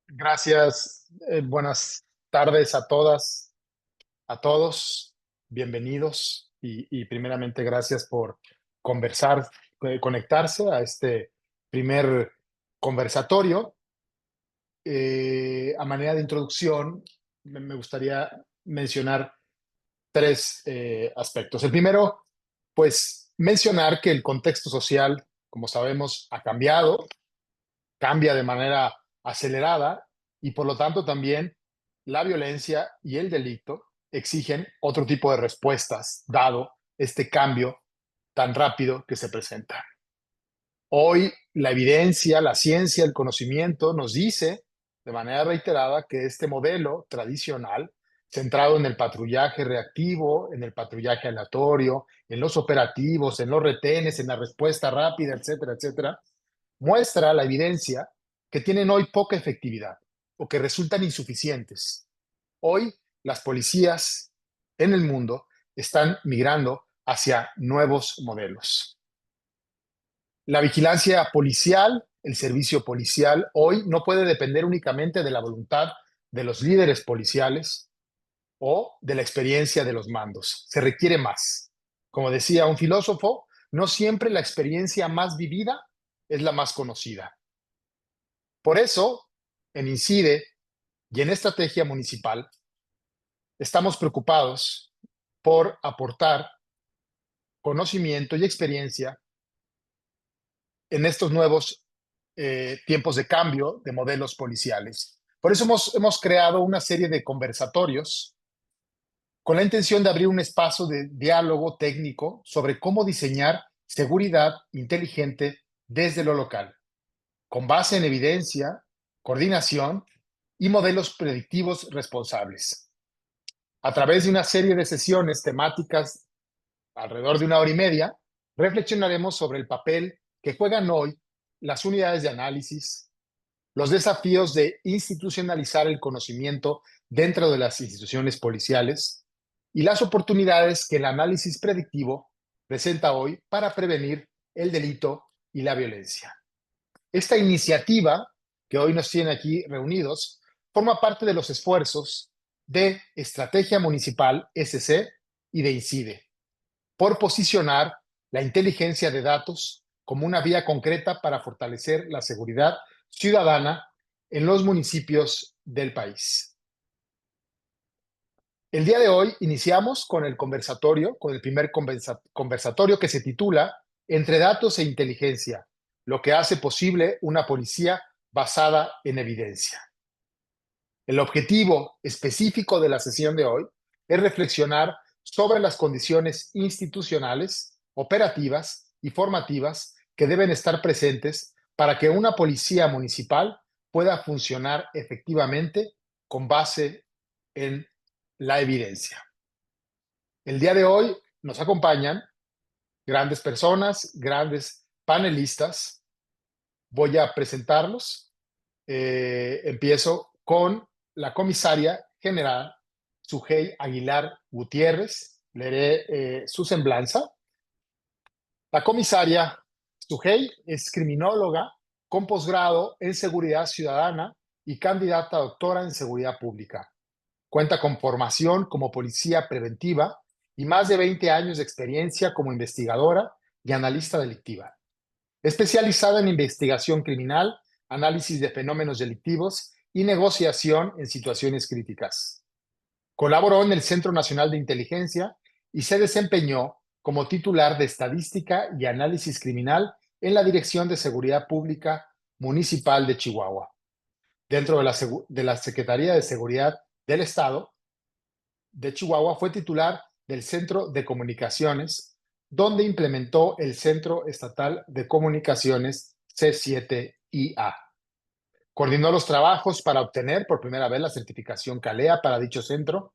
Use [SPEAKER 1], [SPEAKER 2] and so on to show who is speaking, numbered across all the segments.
[SPEAKER 1] Gracias, buenas tardes a todas, a todos, bienvenidos y primeramente gracias por conversar, conectarse a este primer conversatorio. A manera de introducción, me gustaría mencionar tres aspectos. El primero, pues mencionar que el contexto social, como sabemos, ha cambiado, cambia de manera acelerada y por lo tanto también la violencia y el delito exigen otro tipo de respuestas, dado este cambio tan rápido que se presenta. Hoy la evidencia, la ciencia, el conocimiento nos dice de manera reiterada que este modelo tradicional, centrado en el patrullaje reactivo, en el patrullaje aleatorio, en los operativos, en los retenes, en la respuesta rápida, etcétera, etcétera, muestra la evidencia que tienen hoy poca efectividad o que resultan insuficientes. Hoy las policías en el mundo están migrando hacia nuevos modelos. La vigilancia policial, el servicio policial, hoy no puede depender únicamente de la voluntad de los líderes policiales o de la experiencia de los mandos. Se requiere más. Como decía un filósofo, no siempre la experiencia más vivida es la más conocida. Por eso, en INCIDE y en Estrategia Municipal, estamos preocupados por aportar conocimiento y experiencia en estos nuevos tiempos de cambio de modelos policiales. Por eso hemos creado una serie de conversatorios con la intención de abrir un espacio de diálogo técnico sobre cómo diseñar seguridad inteligente desde lo local, con base en evidencia, coordinación y modelos predictivos responsables. A través de una serie de sesiones temáticas alrededor de una hora y media, reflexionaremos sobre el papel que juegan hoy las unidades de análisis, los desafíos de institucionalizar el conocimiento dentro de las instituciones policiales y las oportunidades que el análisis predictivo presenta hoy para prevenir el delito y la violencia. Esta iniciativa que hoy nos tiene aquí reunidos forma parte de los esfuerzos de Estrategia Municipal SC y de INCIDE por posicionar la inteligencia de datos como una vía concreta para fortalecer la seguridad ciudadana en los municipios del país. El día de hoy iniciamos con el conversatorio, con el primer conversatorio que se titula Entre datos e inteligencia, lo que hace posible una policía basada en evidencia. El objetivo específico de la sesión de hoy es reflexionar sobre las condiciones institucionales, operativas y formativas que deben estar presentes para que una policía municipal pueda funcionar efectivamente con base en la evidencia. El día de hoy nos acompañan grandes personas, grandes panelistas. Voy a presentarlos. Empiezo con la comisaria general Sujei Aguilar Gutiérrez. Leeré su semblanza. La comisaria Sujei es criminóloga con posgrado en seguridad ciudadana y candidata a doctora en seguridad pública. Cuenta con formación como policía preventiva y más de 20 años de experiencia como investigadora y analista delictiva. Especializada en investigación criminal, análisis de fenómenos delictivos y negociación en situaciones críticas. Colaboró en el Centro Nacional de Inteligencia y se desempeñó como titular de Estadística y Análisis Criminal en la Dirección de Seguridad Pública Municipal de Chihuahua. Dentro de la Secretaría de Seguridad del Estado de Chihuahua fue titular del Centro de Comunicaciones, donde implementó el Centro Estatal de Comunicaciones C7IA. Coordinó los trabajos para obtener por primera vez la certificación CALEA para dicho centro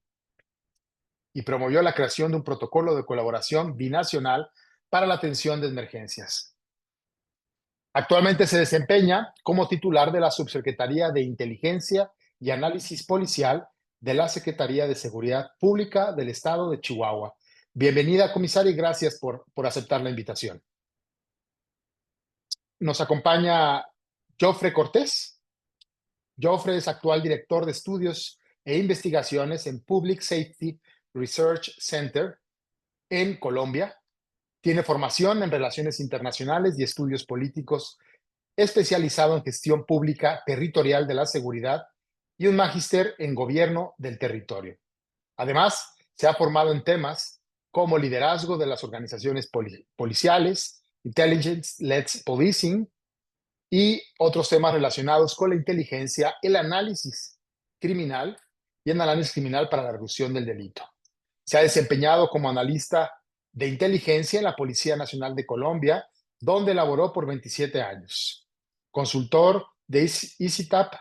[SPEAKER 1] y promovió la creación de un protocolo de colaboración binacional para la atención de emergencias. Actualmente se desempeña como titular de la Subsecretaría de Inteligencia y Análisis Policial de la Secretaría de Seguridad Pública del Estado de Chihuahua. Bienvenida, comisaria, y gracias por aceptar la invitación. Nos acompaña Jofre Cortés. Joffre es actual director de estudios e investigaciones en Public Safety Research Center en Colombia. Tiene formación en relaciones internacionales y estudios políticos, especializado en gestión pública territorial de la seguridad y un magíster en gobierno del territorio. Además, se ha formado en temas como liderazgo de las organizaciones policiales, intelligence-led policing y otros temas relacionados con la inteligencia, el análisis criminal y el análisis criminal para la reducción del delito. Se ha desempeñado como analista de inteligencia en la Policía Nacional de Colombia, donde laboró por 27 años. Consultor de ICITAP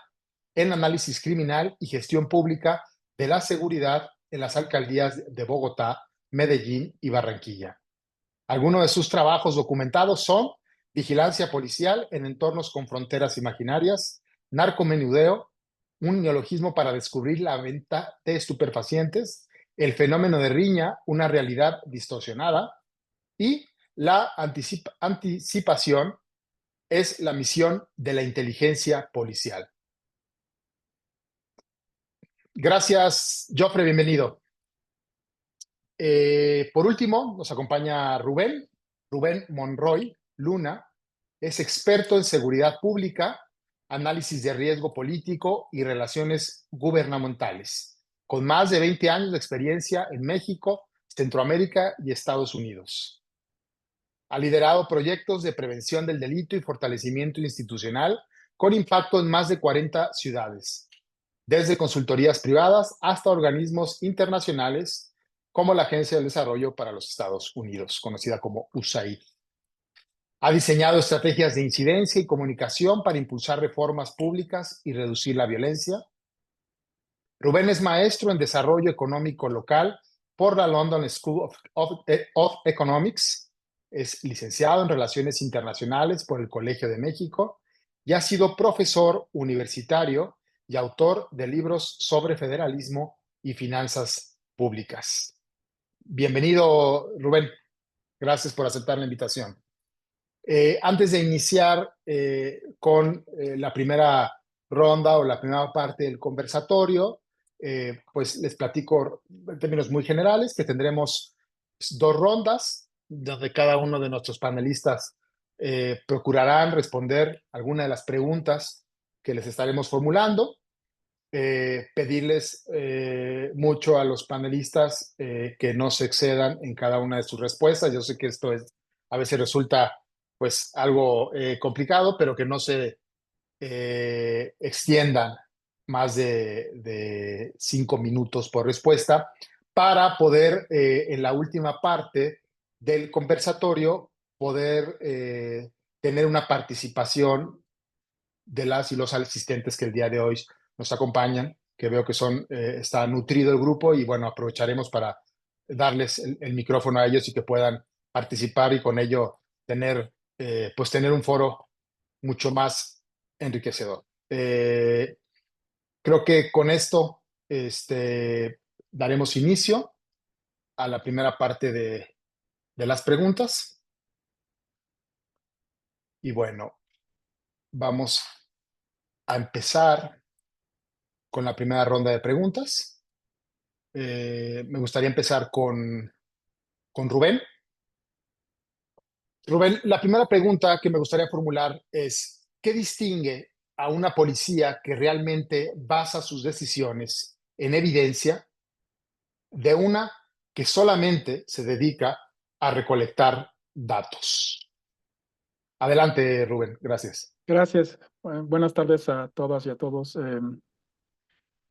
[SPEAKER 1] en análisis criminal y gestión pública de la seguridad en las alcaldías de Bogotá, Medellín y Barranquilla. Algunos de sus trabajos documentados son vigilancia policial en entornos con fronteras imaginarias, narcomenudeo, un neologismo para descubrir la venta de estupefacientes, el fenómeno de riña, una realidad distorsionada, y la anticipación es la misión de la inteligencia policial. Gracias, Joffre, bienvenido. Por último, nos acompaña Rubén Monroy Luna. Es experto en seguridad pública, análisis de riesgo político y relaciones gubernamentales, con más de 20 años de experiencia en México, Centroamérica y Estados Unidos. Ha liderado proyectos de prevención del delito y fortalecimiento institucional con impacto en más de 40 ciudades, desde consultorías privadas hasta organismos internacionales como la Agencia del Desarrollo para los Estados Unidos, conocida como USAID. Ha diseñado estrategias de incidencia y comunicación para impulsar reformas públicas y reducir la violencia. Rubén es maestro en desarrollo económico local por la London School of Economics. Es licenciado en Relaciones Internacionales por el Colegio de México y ha sido profesor universitario y autor de libros sobre federalismo y finanzas públicas. Bienvenido, Rubén. Gracias por aceptar la invitación. Antes de iniciar con la primera ronda o la primera parte del conversatorio, pues les platico en términos muy generales que tendremos dos rondas donde cada uno de nuestros panelistas procurarán responder alguna de las preguntas que les estaremos formulando. Pedirles mucho a los panelistas que no se excedan en cada una de sus respuestas. Yo sé que esto a veces resulta pues algo complicado, pero que no se extiendan más de 5 minutos por respuesta para poder en la última parte del conversatorio poder tener una participación de las y los asistentes que el día de hoy nos acompañan, que veo que está nutrido el grupo y bueno, aprovecharemos para darles el micrófono a ellos y que puedan participar y con ello tener un foro mucho más enriquecedor. Creo que con esto daremos inicio a la primera parte de las preguntas. Y bueno, vamos a empezar con la primera ronda de preguntas. Me gustaría empezar con Rubén. Rubén, la primera pregunta que me gustaría formular es, ¿qué distingue a una policía que realmente basa sus decisiones en evidencia de una que solamente se dedica a recolectar datos? Adelante, Rubén, gracias.
[SPEAKER 2] Gracias. Buenas tardes a todas y a todos.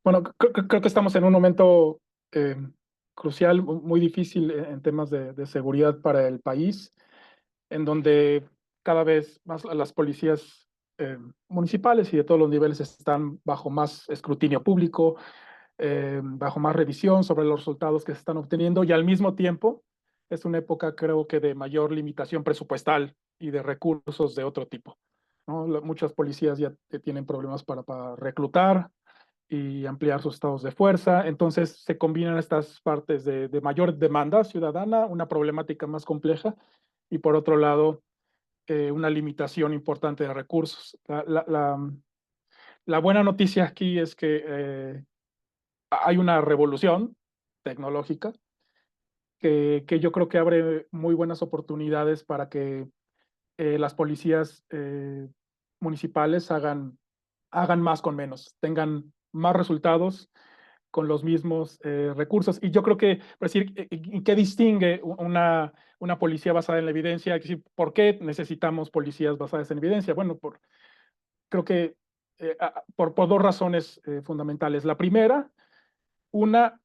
[SPEAKER 2] Bueno, creo que estamos en un momento crucial, muy difícil en temas de seguridad para el país, en donde cada vez más las policías municipales y de todos los niveles están bajo más escrutinio público, bajo más revisión sobre los resultados que se están obteniendo y al mismo tiempo es una época, creo que, de mayor limitación presupuestal y de recursos de otro tipo, ¿no? Muchas policías ya tienen problemas para reclutar y ampliar sus estados de fuerza. Entonces se combinan estas partes de mayor demanda ciudadana, una problemática más compleja y por otro lado una limitación importante de recursos. La buena noticia aquí es que hay una revolución tecnológica que yo creo que abre muy buenas oportunidades para que las policías municipales hagan más con menos, tengan más resultados con los mismos recursos. Y yo creo que, por decir, ¿qué distingue una policía basada en la evidencia? Es decir, ¿por qué necesitamos policías basadas en evidencia? Bueno, creo que por dos razones fundamentales. La primera, una,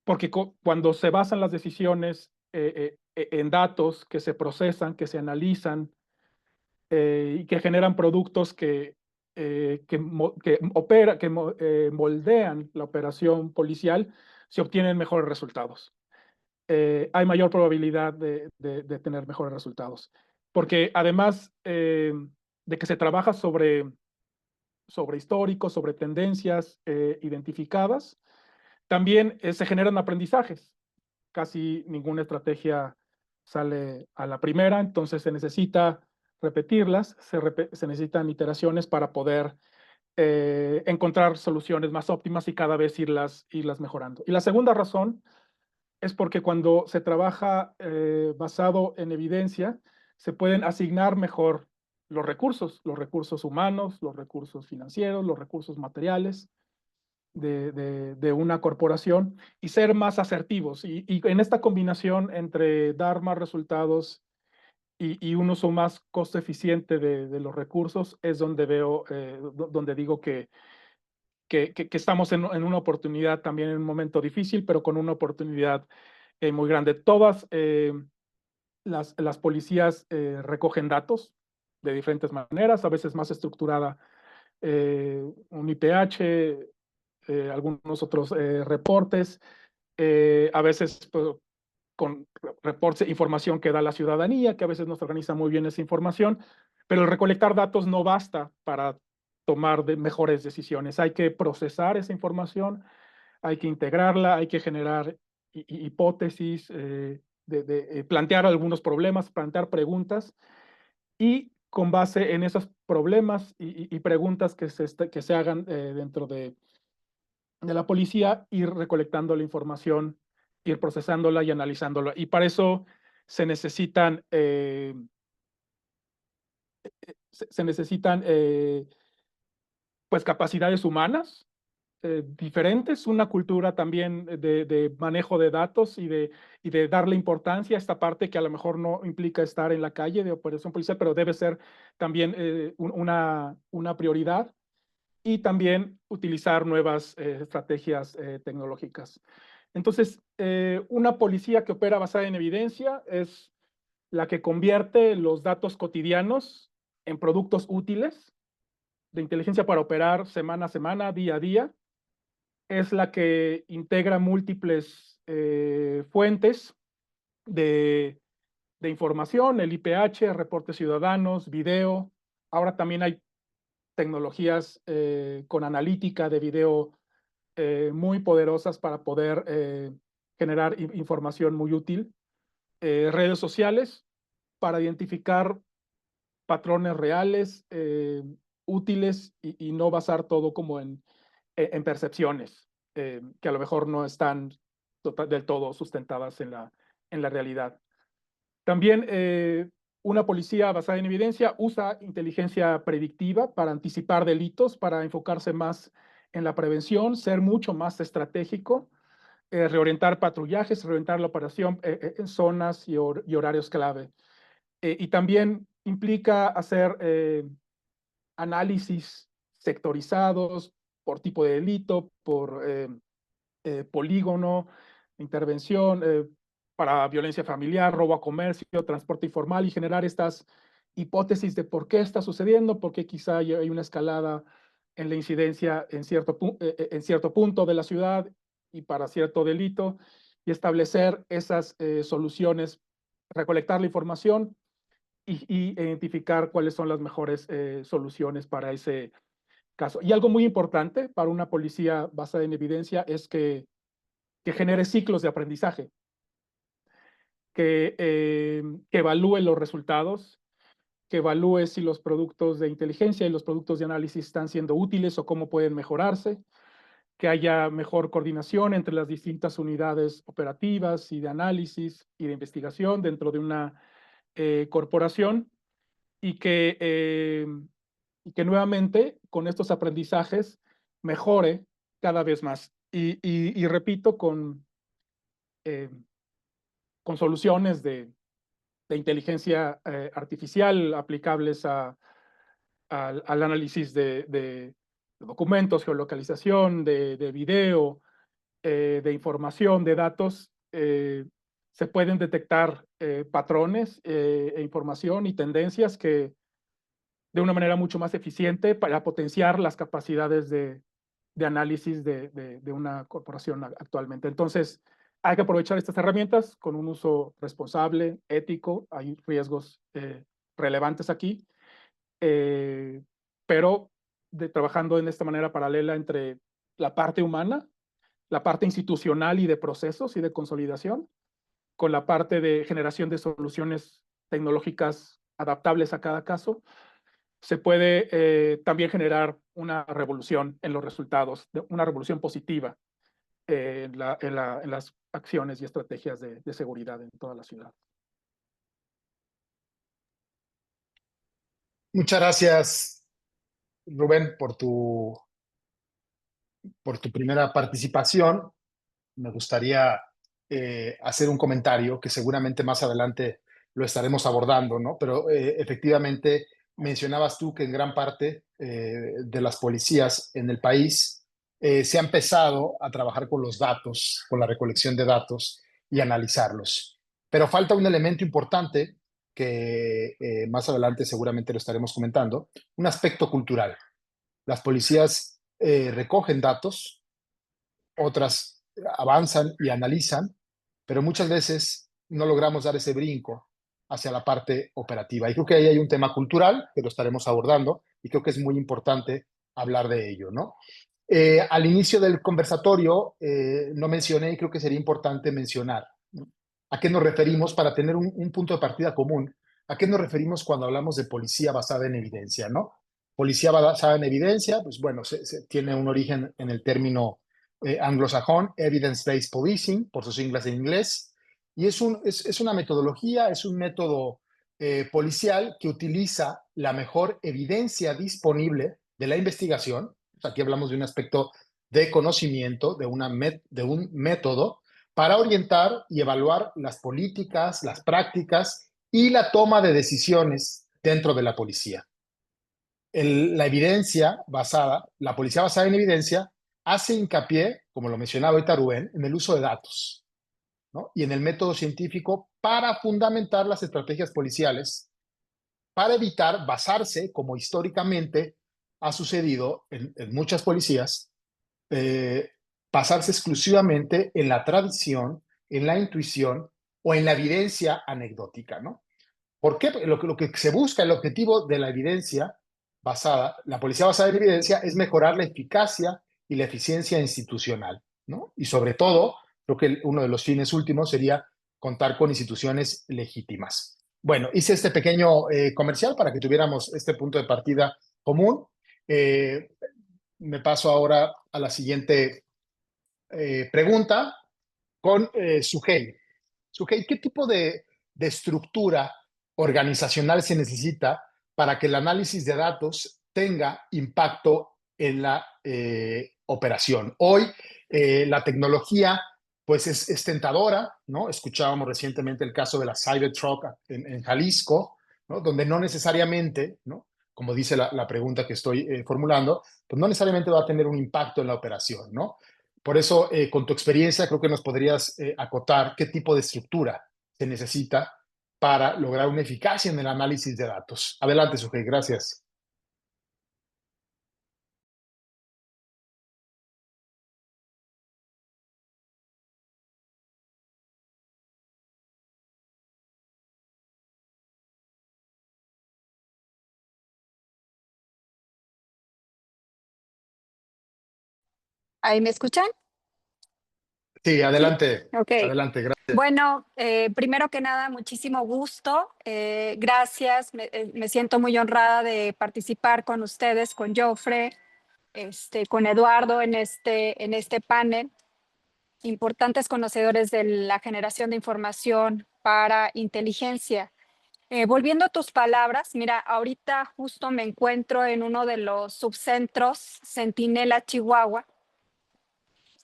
[SPEAKER 2] porque cuando se basan las decisiones en datos que se procesan, que se analizan y que generan productos que moldean la operación policial, se obtienen mejores resultados. Hay mayor probabilidad de tener mejores resultados. Porque además de que se trabaja sobre históricos, sobre tendencias identificadas, también se generan aprendizajes. Casi ninguna estrategia sale a la primera, entonces se necesita repetirlas, se necesitan iteraciones para poder encontrar soluciones más óptimas y cada vez irlas mejorando. Y la segunda razón es porque cuando se trabaja basado en evidencia, se pueden asignar mejor los recursos humanos, los recursos financieros, los recursos materiales de una corporación y ser más asertivos. Y en esta combinación entre dar más resultados y un uso más costo eficiente de los recursos es donde veo, donde digo que estamos en una oportunidad también en un momento difícil, pero con una oportunidad muy grande. Todas las policías recogen datos de diferentes maneras, a veces más estructurada, un IPH, algunos otros reportes, a veces pues, con reportes, información que da la ciudadanía, que a veces nos organiza muy bien esa información, pero el recolectar datos no basta para tomar mejores decisiones. Hay que procesar esa información, hay que integrarla, hay que generar hipótesis, plantear algunos problemas, plantear preguntas y con base en esos problemas y preguntas que se hagan dentro de la policía, ir recolectando la información, ir procesándola y analizándola. Y para eso se necesitan, se necesitan pues capacidades humanas diferentes, una cultura también de manejo de datos y de darle importancia a esta parte que a lo mejor no implica estar en la calle de operación policial, pero debe ser también una prioridad y también utilizar nuevas estrategias tecnológicas. Entonces, una policía que opera basada en evidencia es la que convierte los datos cotidianos en productos útiles de inteligencia para operar semana a semana, día a día. Es la que integra múltiples fuentes de, de información, el IPH, reportes ciudadanos, video. Ahora también hay tecnologías con analítica de video muy poderosas para poder generar información muy útil. Redes sociales para identificar patrones reales, útiles y no basar todo como en percepciones que a lo mejor no están del todo sustentadas en la realidad. También una policía basada en evidencia usa inteligencia predictiva para anticipar delitos, para enfocarse más en la prevención, ser mucho más estratégico, reorientar patrullajes, reorientar la operación en zonas y horarios clave. Y también implica hacer análisis sectorizados por tipo de delito, por polígono, intervención para violencia familiar, robo a comercio, transporte informal y generar estas hipótesis de por qué está sucediendo, por qué quizá hay una escalada en la incidencia en cierto punto de la ciudad y para cierto delito y establecer esas soluciones, recolectar la información y identificar cuáles son las mejores soluciones para ese caso. Y algo muy importante para una policía basada en evidencia es que genere ciclos de aprendizaje, que evalúe los resultados, que evalúe si los productos de inteligencia y los productos de análisis están siendo útiles o cómo pueden mejorarse, que haya mejor coordinación entre las distintas unidades operativas y de análisis y de investigación dentro de una corporación, y que nuevamente con estos aprendizajes mejore cada vez más. Y repito, eh, con soluciones de inteligencia artificial aplicables al análisis de documentos, geolocalización, de video, de información, de datos. Se pueden detectar patrones e información y tendencias que de una manera mucho más eficiente para potenciar las capacidades de análisis de una corporación actualmente. Entonces, hay que aprovechar estas herramientas con un uso responsable, ético. Hay riesgos relevantes aquí, eh, pero trabajando en esta manera paralela entre la parte humana, la parte institucional y de procesos y de consolidación, con la parte de generación de soluciones tecnológicas adaptables a cada caso. Se puede también generar una revolución en los resultados, una revolución positiva en las acciones y estrategias de seguridad en toda la ciudad.
[SPEAKER 1] Muchas gracias, Rubén, por tu primera participación. Me gustaría hacer un comentario que seguramente más adelante lo estaremos abordando, ¿no? Pero efectivamente mencionabas tú que en gran parte de las policías en el país se ha empezado a trabajar con los datos, con la recolección de datos y analizarlos. Pero falta un elemento importante que más adelante seguramente lo estaremos comentando, un aspecto cultural. Las policías recogen datos, otras avanzan y analizan, pero muchas veces no logramos dar ese brinco hacia la parte operativa. Y creo que ahí hay un tema cultural que lo estaremos abordando y creo que es muy importante hablar de ello, ¿no? Al inicio del conversatorio no mencioné y creo que sería importante mencionar, ¿no? ¿A qué nos referimos para tener un punto de partida común? ¿A qué nos referimos cuando hablamos de policía basada en evidencia, ¿no? Policía basada en evidencia, pues bueno, tiene un origen en el término anglosajón, Evidence-Based Policing, por sus siglas en inglés, y es una metodología, es un método policial que utiliza la mejor evidencia disponible de la investigación. Aquí hablamos de un aspecto de conocimiento, de un método para orientar y evaluar las políticas, las prácticas y la toma de decisiones dentro de la policía. La policía basada en evidencia hace hincapié, como lo mencionaba ahorita Rubén, en el uso de datos, ¿no? Y en el método científico para fundamentar las estrategias policiales, para evitar basarse, como históricamente ha sucedido en muchas policías, eh, basarse exclusivamente en la tradición, en la intuición o en la evidencia anecdótica, ¿no? ¿Por qué? Lo que se busca, el objetivo de la evidencia la policía basada en evidencia es mejorar la eficacia y la eficiencia institucional, ¿no? Y sobre todo, creo que uno de los fines últimos sería contar con instituciones legítimas. Bueno, hice este pequeño comercial para que tuviéramos este punto de partida común. Eh, Me paso ahora a la siguiente pregunta con Sujei. Sujei, ¿qué tipo de estructura organizacional se necesita para que el análisis de datos tenga impacto en la operación? Hoy la tecnología pues es tentadora, ¿no? Escuchábamos recientemente el caso de la Cybertruck en Jalisco, ¿no? Donde no necesariamente, ¿no? Como dice la pregunta que estoy formulando, pues no necesariamente va a tener un impacto en la operación, ¿no? Por eso, con tu experiencia, creo que nos podrías acotar qué tipo de estructura se necesita para lograr una eficacia en el análisis de datos. Adelante, Sujei, gracias.
[SPEAKER 3] ¿Ahí me escuchan?
[SPEAKER 1] Sí,
[SPEAKER 3] ¿Sí?
[SPEAKER 1] adelante,
[SPEAKER 3] Ok.
[SPEAKER 1] adelante, gracias.
[SPEAKER 3] Bueno, primero que nada, muchísimo gusto. Gracias. Me siento muy honrada de participar con ustedes, con Jofre, con Eduardo en este panel. Importantes conocedores de la generación de información para inteligencia. Volviendo a tus palabras, mira, ahorita justo me encuentro en uno de los subcentros Centinela Chihuahua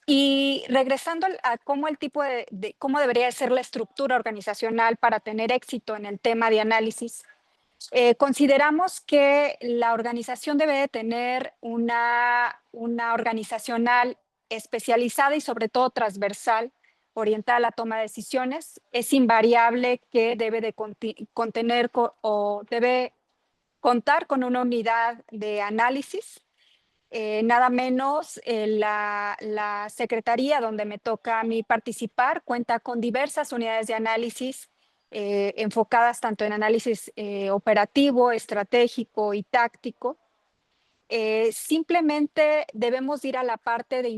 [SPEAKER 3] y regresando a cómo el tipo de cómo debería ser la estructura organizacional para tener éxito en el tema de análisis. Consideramos que la organización debe de tener una organizacional especializada y sobre todo transversal, orientada a la toma de decisiones. Es invariable que debe de contener o debe contar con una unidad de análisis. Nada menos la secretaría donde me toca a mí participar cuenta con diversas unidades de análisis enfocadas tanto en análisis operativo, estratégico y táctico. Simplemente debemos ir a la parte de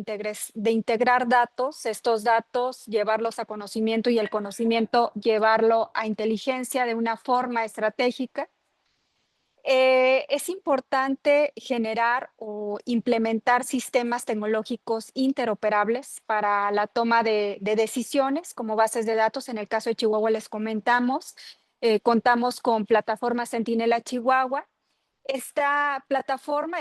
[SPEAKER 3] integrar datos, estos datos, llevarlos a conocimiento y el conocimiento llevarlo a inteligencia de una forma estratégica. Es importante generar o implementar sistemas tecnológicos interoperables para la toma de decisiones como bases de datos. En el caso de Chihuahua les comentamos, contamos con plataforma Centinela Chihuahua. Esta plataforma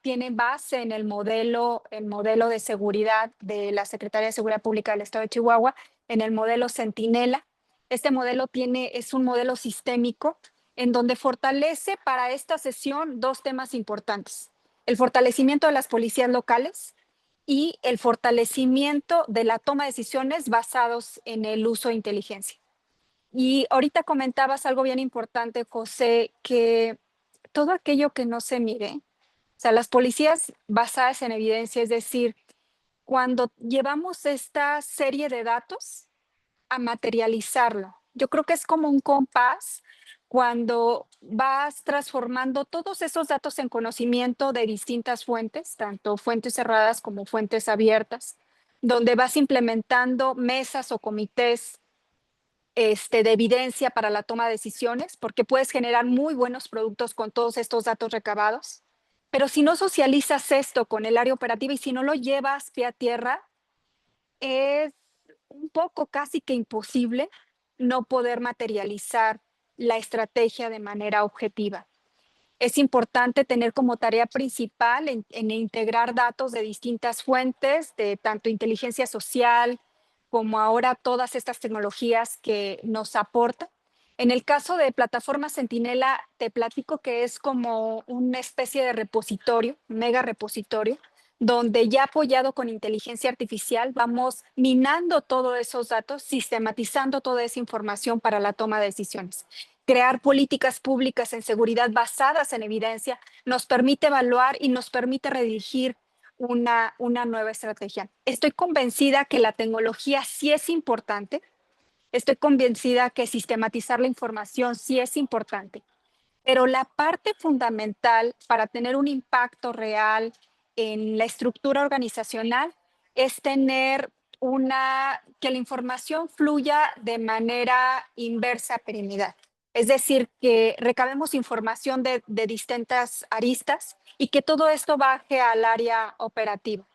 [SPEAKER 3] tiene base en el modelo de seguridad de la Secretaría de Seguridad Pública del Estado de Chihuahua, en el modelo Centinela. Este modelo es un modelo sistémico en donde fortalece para esta sesión dos temas importantes: el fortalecimiento de las policías locales y el fortalecimiento de la toma de decisiones basados en el uso de inteligencia. Y ahorita comentabas algo bien importante, José, que todo aquello que no se mide, o sea, las policías basadas en evidencia, es decir, cuando llevamos esta serie de datos a materializarlo, yo creo que es como un compás cuando vas transformando todos esos datos en conocimiento de distintas fuentes, tanto fuentes cerradas como fuentes abiertas, donde vas implementando mesas o comités de evidencia para la toma de decisiones, porque puedes generar muy buenos productos con todos estos datos recabados. Pero si no socializas esto con el área operativa y si no lo llevas pie a tierra, es un poco casi que imposible no poder materializar la estrategia de manera objetiva. Es importante tener como tarea principal en integrar datos de distintas fuentes, de tanto inteligencia social como ahora todas estas tecnologías que nos aportan. En el caso de plataforma Centinela, te platico que es como una especie de repositorio, mega repositorio, donde ya apoyado con inteligencia artificial vamos minando todos esos datos, sistematizando toda esa información para la toma de decisiones. Crear políticas públicas en seguridad basadas en evidencia nos permite evaluar y nos permite redirigir una nueva estrategia. Estoy convencida que la tecnología sí es importante. Estoy convencida que sistematizar la información sí es importante. Pero la parte fundamental para tener un impacto real en la estructura organizacional es tener que la información fluya de manera inversa piramidal. Es decir, que recabemos información de distintas aristas y que todo esto baje al área operativa.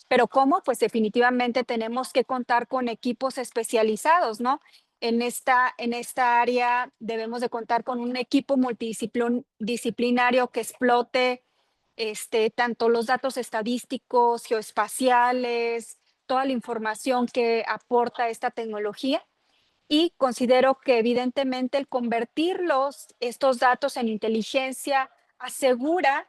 [SPEAKER 3] Pero ¿cómo? Pues definitivamente tenemos que contar con equipos especializados, ¿no? En esta área debemos de contar con un equipo multidisciplinario que explote tanto los datos estadísticos, geoespaciales, toda la información que aporta esta tecnología. Y considero que evidentemente el convertir estos datos en inteligencia asegura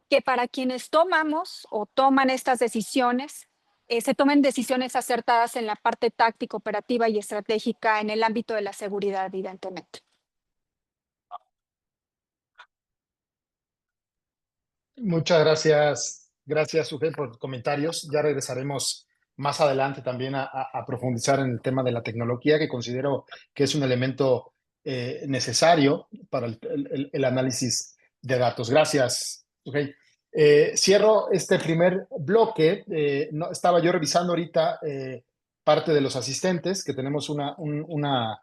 [SPEAKER 3] que para quienes tomamos o toman estas decisiones, se tomen decisiones acertadas en la parte táctica, operativa y estratégica en el ámbito de la seguridad, evidentemente.
[SPEAKER 1] Muchas gracias, Sujei, por tus comentarios. Ya regresaremos más adelante también a profundizar en el tema de la tecnología, que considero que es un elemento necesario para el análisis de datos. Gracias, Sujei. Cierro este primer bloque. Estaba yo revisando ahorita parte de los asistentes, que tenemos una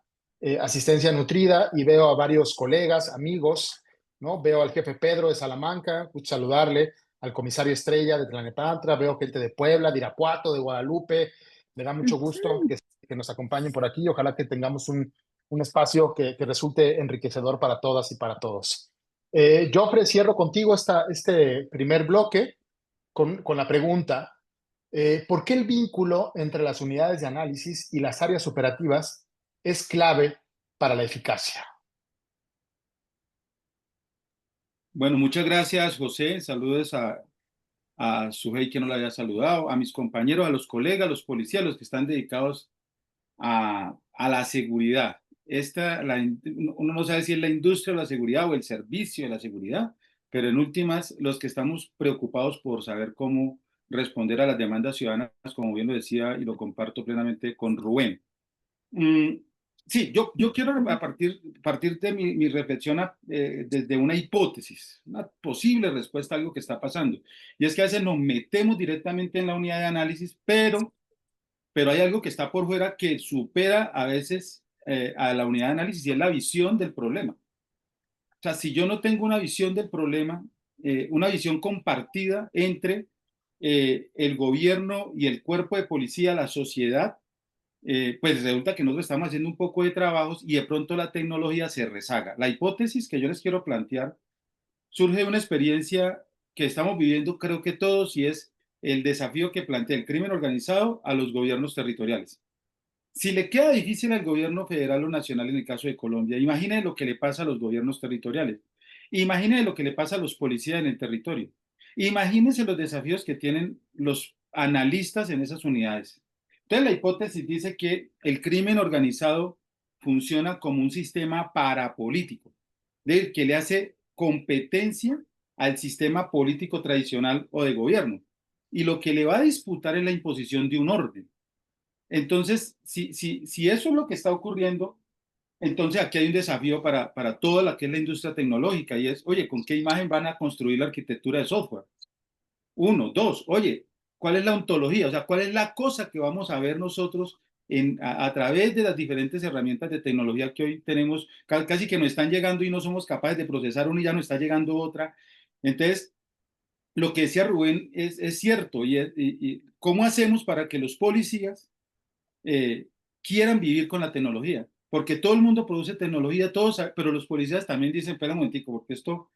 [SPEAKER 1] asistencia nutrida, y veo a varios colegas, amigos, ¿no? Veo al jefe Pedro de Salamanca, gusto saludarle, al comisario Estrella de Tlalnepantla, veo gente de Puebla, de Irapuato, de Guadalupe. Me da mucho gusto que nos acompañen por aquí. Ojalá que tengamos un espacio que resulte enriquecedor para todas y para todos. Jofre, cierro contigo este primer bloque con la pregunta, ¿por qué el vínculo entre las unidades de análisis y las áreas operativas es clave para la eficacia?
[SPEAKER 4] Bueno, muchas gracias, José. Saludos a Sujei, que no lo haya saludado, a mis compañeros, a los colegas, los policías, los que están dedicados a la seguridad. Uno no sabe si es la industria de la seguridad o el servicio de la seguridad, pero en últimas, los que estamos preocupados por saber cómo responder a las demandas ciudadanas, como bien lo decía y lo comparto plenamente con Rubén. Sí, yo quiero partir de mi reflexión desde una hipótesis, una posible respuesta a algo que está pasando. Y es que a veces nos metemos directamente en la unidad de análisis, pero hay algo que está por fuera que supera a veces a la unidad de análisis, y es la visión del problema. O sea, si yo no tengo una visión del problema, una visión compartida entre el gobierno y el cuerpo de policía, la sociedad, pues resulta que nosotros estamos haciendo un poco de trabajos y de pronto la tecnología se rezaga. La hipótesis que yo les quiero plantear surge de una experiencia que estamos viviendo, creo que todos, y es el desafío que plantea el crimen organizado a los gobiernos territoriales. Si le queda difícil al gobierno federal o nacional en el caso de Colombia, imagine lo que le pasa a los gobiernos territoriales. Imagine lo que le pasa a los policías en el territorio. Imagínense los desafíos que tienen los analistas en esas unidades. Entonces, la hipótesis dice que el crimen organizado funciona como un sistema parapolítico, que le hace competencia al sistema político tradicional o de gobierno. Y lo que le va a disputar es la imposición de un orden. Entonces, si eso es lo que está ocurriendo, entonces aquí hay un desafío para toda la que es la industria tecnológica, y es, oye, ¿con qué imagen van a construir la arquitectura de software? Uno, dos, oye, ¿cuál es la ontología? O sea, ¿cuál es la cosa que vamos a ver nosotros a través de las diferentes herramientas de tecnología que hoy tenemos, casi que nos están llegando y no somos capaces de procesar una y ya nos está llegando otra? Entonces, lo que decía Rubén es cierto, y ¿cómo hacemos para que los policías quieran vivir con la tecnología? Porque todo el mundo produce tecnología, todos, pero los policías también dicen, espera un momentico, porque esto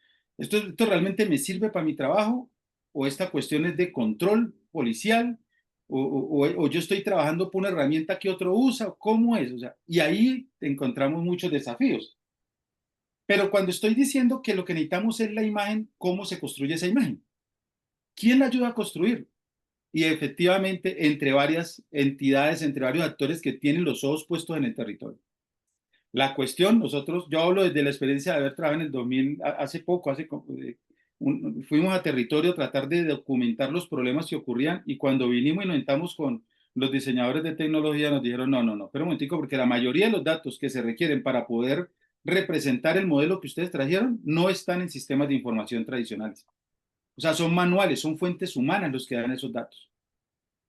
[SPEAKER 4] realmente me sirve para mi trabajo, o esta cuestión es de control policial, o yo estoy trabajando por una herramienta que otro usa, ¿cómo es? O sea, y ahí encontramos muchos desafíos. Pero cuando estoy diciendo que lo que necesitamos es la imagen, ¿cómo se construye esa imagen? ¿Quién la ayuda a construir? Y efectivamente, entre varias entidades, entre varios actores que tienen los ojos puestos en el territorio. La cuestión, yo hablo desde la experiencia de haber trabajado en el 2000, hace poco, fuimos a territorio a tratar de documentar los problemas que ocurrían, y cuando vinimos y nos sentamos con los diseñadores de tecnología, nos dijeron, no, pero un momentico, porque la mayoría de los datos que se requieren para poder representar el modelo que ustedes trajeron no están en sistemas de información tradicionales. O sea, son manuales, son fuentes humanas los que dan esos datos.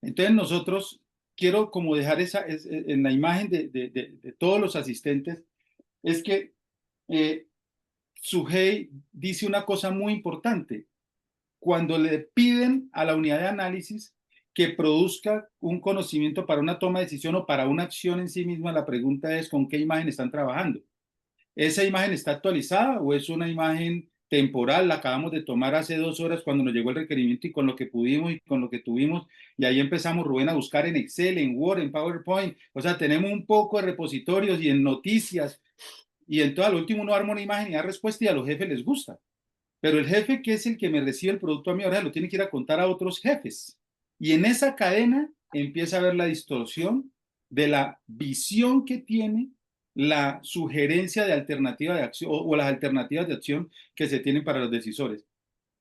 [SPEAKER 4] Entonces nosotros, quiero como dejar en la imagen de todos los asistentes, es que Sujei dice una cosa muy importante. Cuando le piden a la unidad de análisis que produzca un conocimiento para una toma de decisión o para una acción en sí misma, la pregunta es ¿con qué imagen están trabajando? ¿Esa imagen está actualizada o es una imagen temporal? La acabamos de tomar hace 2 horas cuando nos llegó el requerimiento, y con lo que pudimos y con lo que tuvimos, y ahí empezamos, Rubén, a buscar en Excel, en Word, en PowerPoint. O sea, tenemos un poco de repositorios y en noticias, y en todo al último uno arma una imagen y da respuesta, y a los jefes les gusta. Pero el jefe, que es el que me recibe el producto a mí, ahora lo tiene que ir a contar a otros jefes. Y en esa cadena empieza a ver la distorsión de la visión que tiene la sugerencia de alternativa de acción, o las alternativas de acción que se tienen para los decisores.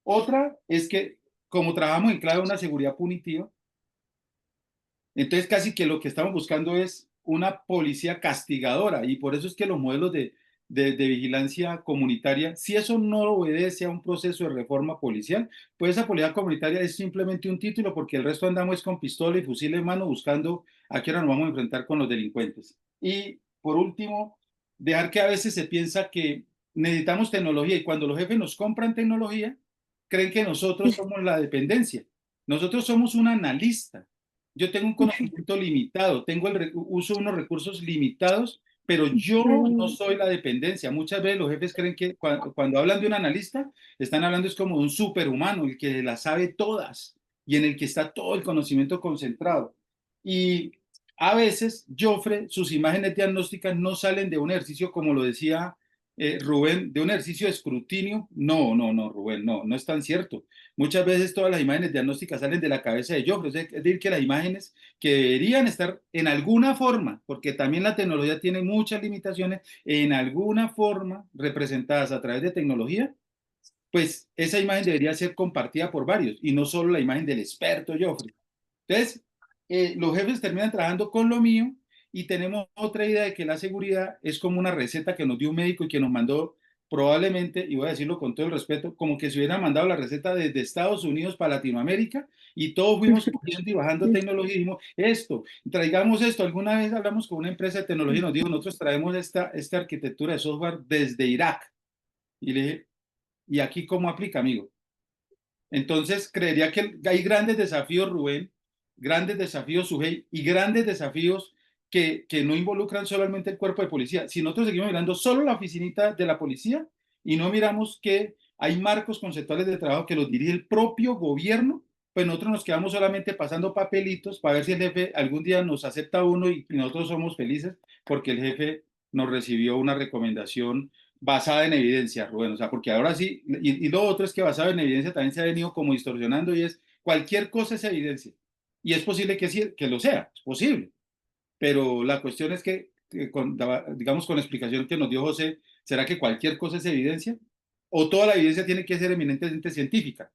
[SPEAKER 4] Otra es que, como trabajamos en clave de una seguridad punitiva, entonces casi que lo que estamos buscando es una policía castigadora, y por eso es que los modelos de de vigilancia comunitaria, si eso no obedece a un proceso de reforma policial, pues esa policía comunitaria es simplemente un título porque el resto andamos con pistola y fusil en mano buscando a qué hora nos vamos a enfrentar con los delincuentes. Y por último, dejar que a veces se piensa que necesitamos tecnología y cuando los jefes nos compran tecnología, creen que nosotros somos la dependencia. Nosotros somos un analista. Yo tengo un conocimiento limitado, uso unos recursos limitados, pero yo no soy la dependencia. Muchas veces los jefes creen que cuando hablan de un analista, están hablando es como de un superhumano, el que las sabe todas y en el que está todo el conocimiento concentrado. Y a veces, Jofre, sus imágenes diagnósticas no salen de un ejercicio, como lo decía Rubén, de un ejercicio de escrutinio. No, no, no, Rubén, no, no es tan cierto. Muchas veces todas las imágenes diagnósticas salen de la cabeza de Jofre, es decir, que las imágenes que deberían estar en alguna forma, porque también la tecnología tiene muchas limitaciones, en alguna forma representadas a través de tecnología, pues esa imagen debería ser compartida por varios y no solo la imagen del experto Jofre. Entonces, los jefes terminan trabajando con lo mío y tenemos otra idea de que la seguridad es como una receta que nos dio un médico y que nos mandó probablemente, y voy a decirlo con todo el respeto, como que se hubiera mandado la receta desde Estados Unidos para Latinoamérica y todos fuimos cogiendo y bajando tecnología y dijimos, esto, traigamos esto. Alguna vez hablamos con una empresa de tecnología y nos dijo, nosotros traemos esta arquitectura de software desde Irak. Y le dije, ¿y aquí cómo aplica, amigo? Entonces, creería que hay grandes desafíos, Rubén, grandes desafíos, Sujei, y grandes desafíos que no involucran solamente el cuerpo de policía. Si nosotros seguimos mirando solo la oficinita de la policía y no miramos que hay marcos conceptuales de trabajo que los dirige el propio gobierno, pues nosotros nos quedamos solamente pasando papelitos para ver si el jefe algún día nos acepta uno y nosotros somos felices porque el jefe nos recibió una recomendación basada en evidencia, Rubén. O sea, porque ahora sí, y lo otro es que basado en evidencia también se ha venido como distorsionando y es cualquier cosa es evidencia. Y es posible que, sí, que lo sea, es posible. Pero la cuestión es digamos, con la explicación que nos dio José, ¿será que cualquier cosa es evidencia? ¿O toda la evidencia tiene que ser eminentemente científica?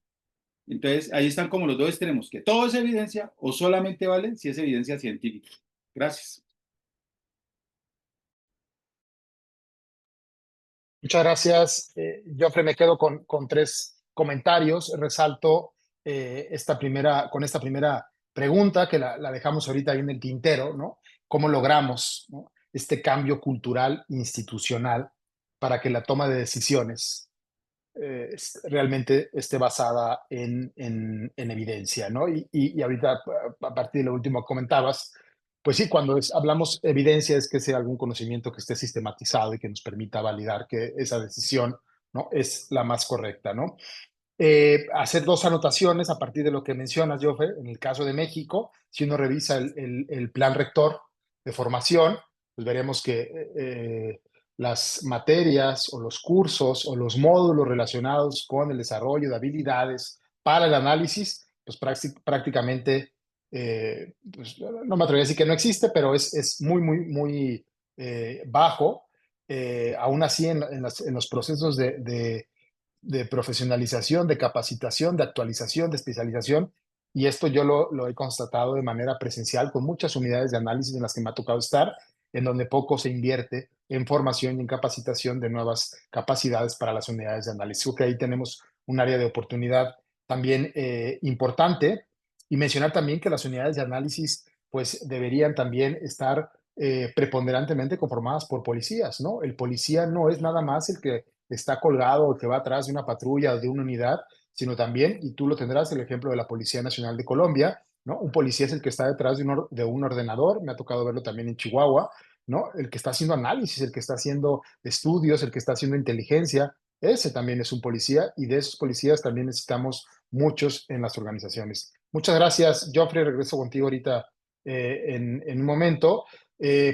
[SPEAKER 4] Entonces, ahí están como los dos extremos, que todo es evidencia o solamente vale si es evidencia científica. Gracias.
[SPEAKER 1] Muchas gracias. Jofre, me quedo con tres comentarios. Resalto con esta primera pregunta, que la dejamos ahorita ahí en el tintero, ¿no? ¿Cómo logramos, ¿no?, este cambio cultural institucional para que la toma de decisiones realmente esté basada en evidencia, ¿no? Y ahorita, a partir de lo último que comentabas, pues sí, cuando hablamos evidencia es que sea algún conocimiento que esté sistematizado y que nos permita validar que esa decisión, ¿no?, es la más correcta, ¿no? Hacer dos anotaciones a partir de lo que mencionas, Jofe. En el caso de México, si uno revisa el plan rector de formación, pues veremos que las materias o los cursos o los módulos relacionados con el desarrollo de habilidades para el análisis, pues prácticamente, pues, no me atrevería a decir que no existe, pero es muy, muy, muy bajo. Aún así, en los procesos de profesionalización, de capacitación, de actualización, de especialización. Y esto yo lo he constatado de manera presencial con muchas unidades de análisis en las que me ha tocado estar, en donde poco se invierte en formación y en capacitación de nuevas capacidades para las unidades de análisis. Creo que ahí tenemos un área de oportunidad también importante. Y mencionar también que las unidades de análisis pues deberían también estar preponderantemente conformadas por policías, ¿no? El policía no es nada más el que está colgado o que va atrás de una patrulla o de una unidad, sino también, y tú lo tendrás, el ejemplo de la Policía Nacional de Colombia, ¿no? Un policía es el que está detrás de un ordenador, me ha tocado verlo también en Chihuahua, ¿no? El que está haciendo análisis, el que está haciendo estudios, el que está haciendo inteligencia, ese también es un policía y de esos policías también necesitamos muchos en las organizaciones. Muchas gracias, Joffrey, regreso contigo ahorita en un momento.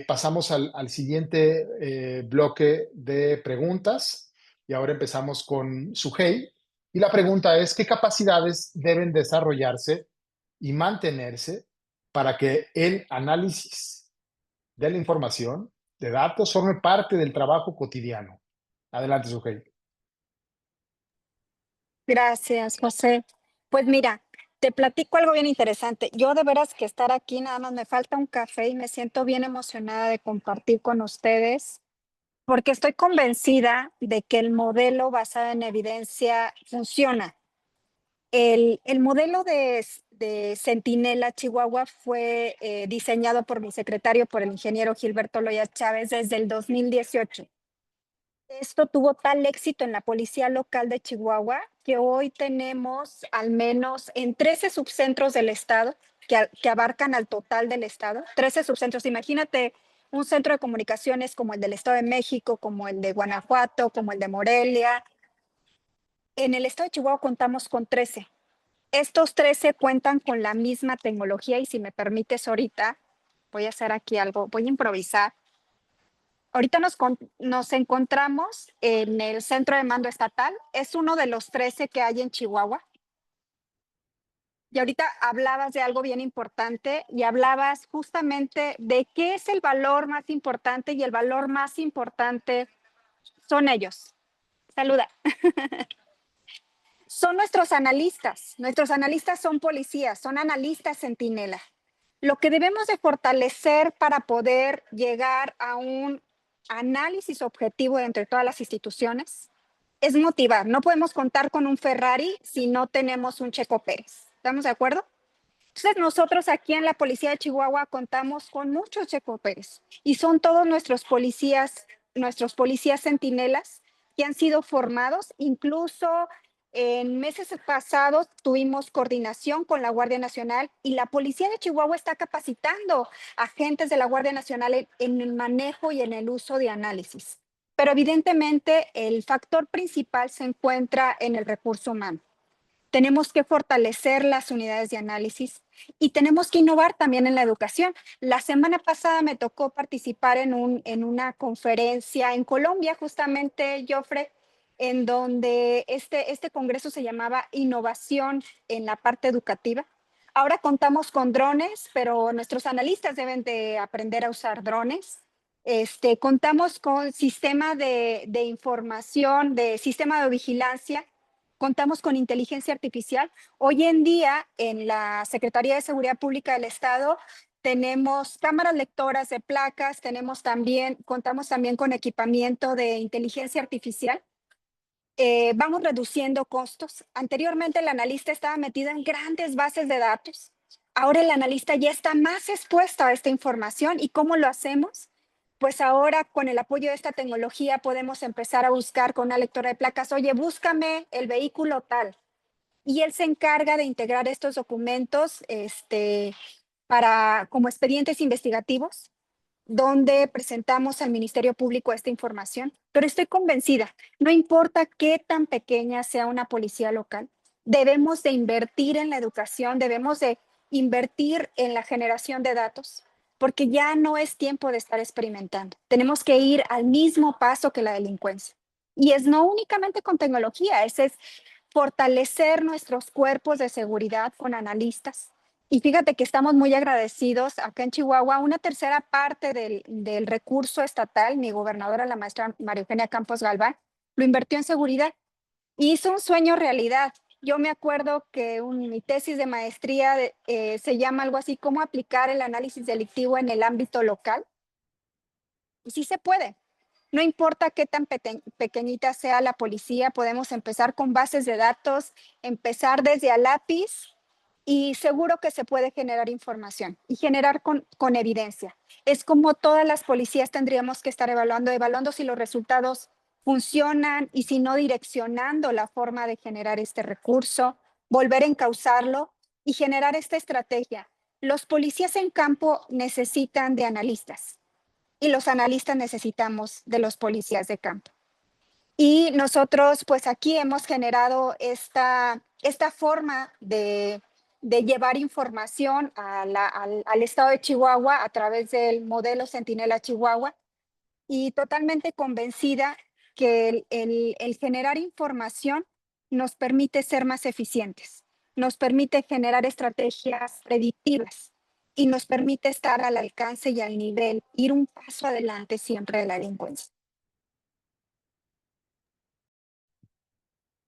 [SPEAKER 1] Pasamos al siguiente bloque de preguntas. Y ahora empezamos con Sujei. Y la pregunta es, ¿qué capacidades deben desarrollarse y mantenerse para que el análisis de la información, de datos, forme parte del trabajo cotidiano? Adelante, Sujei.
[SPEAKER 3] Gracias, José. Pues mira, te platico algo bien interesante. Yo de veras que estar aquí, nada más me falta un café y me siento bien emocionada de compartir con ustedes Porque estoy convencida de que el modelo basado en evidencia funciona. El modelo de Centinela Chihuahua fue diseñado por mi secretario, por el ingeniero Gilberto Loya Chávez, desde el 2018. Esto tuvo tal éxito en la policía local de Chihuahua que hoy tenemos al menos en 13 subcentros del estado que abarcan al total del estado. 13 subcentros. Imagínate un centro de comunicaciones como el del Estado de México, como el de Guanajuato, como el de Morelia. En el estado de Chihuahua contamos con 13. Estos 13 cuentan con la misma tecnología y si me permites ahorita, voy a hacer aquí algo, voy a improvisar. Ahorita nos encontramos en el centro de mando estatal. Es uno de los 13 que hay en Chihuahua. Y ahorita hablabas de algo bien importante y hablabas justamente de qué es el valor más importante y el valor más importante son ellos. Saluda. Son nuestros analistas. Nuestros analistas son policías, son analistas centinela. Lo que debemos de fortalecer para poder llegar a un análisis objetivo entre todas las instituciones es motivar. No podemos contar con un Ferrari si no tenemos un Checo Pérez. ¿Estamos de acuerdo? Entonces nosotros aquí en la Policía de Chihuahua contamos con muchos Checo Pérez y son todos nuestros policías centinelas que han sido formados. Incluso en meses pasados tuvimos coordinación con la Guardia Nacional y la Policía de Chihuahua está capacitando agentes de la Guardia Nacional en el manejo y en el uso de análisis. Pero evidentemente el factor principal se encuentra en el recurso humano. Tenemos que fortalecer las unidades de análisis y tenemos que innovar también en la educación. La semana pasada me tocó participar en una conferencia en Colombia, justamente, Jofre, en donde este congreso se llamaba Innovación en la parte educativa. Ahora contamos con drones, pero nuestros analistas deben de aprender a usar drones. Contamos con sistema de información, de sistema de vigilancia. Contamos con inteligencia artificial. Hoy en día, en la Secretaría de Seguridad Pública del Estado, tenemos cámaras lectoras de placas, contamos también con equipamiento de inteligencia artificial. Vamos reduciendo costos. Anteriormente el analista estaba metido en grandes bases de datos. Ahora el analista ya está más expuesto a esta información. ¿Y cómo lo hacemos? Pues ahora con el apoyo de esta tecnología podemos empezar a buscar con una lectora de placas, oye, búscame el vehículo tal. Y él se encarga de integrar estos documentos como expedientes investigativos, donde presentamos al Ministerio Público esta información. Pero estoy convencida, no importa qué tan pequeña sea una policía local, debemos de invertir en la educación, debemos de invertir en la generación de datos, porque ya no es tiempo de estar experimentando. Tenemos que ir al mismo paso que la delincuencia. Y es no únicamente con tecnología, es fortalecer nuestros cuerpos de seguridad con analistas. Y fíjate que estamos muy agradecidos acá en Chihuahua. Una tercera parte del recurso estatal, mi gobernadora, la maestra María Eugenia Campos Galván, lo invirtió en seguridad y hizo un sueño realidad. Yo me acuerdo que mi tesis de maestría se llama algo así, cómo aplicar el análisis delictivo en el ámbito local. Y sí se puede. No importa qué tan pequeñita sea la policía, podemos empezar con bases de datos, empezar desde a lápiz y seguro que se puede generar información y generar con evidencia. Es como todas las policías tendríamos que estar evaluando si los resultados funcionan y si no, direccionando la forma de generar este recurso, volver a encauzarlo y generar esta estrategia. Los policías en campo necesitan de analistas y los analistas necesitamos de los policías de campo. Y nosotros, pues aquí hemos generado esta forma de llevar información al estado de Chihuahua a través del modelo Centinela Chihuahua y totalmente convencida que el generar información nos permite ser más eficientes, nos permite generar estrategias predictivas y nos permite estar al alcance y al nivel, ir un paso adelante siempre de la delincuencia.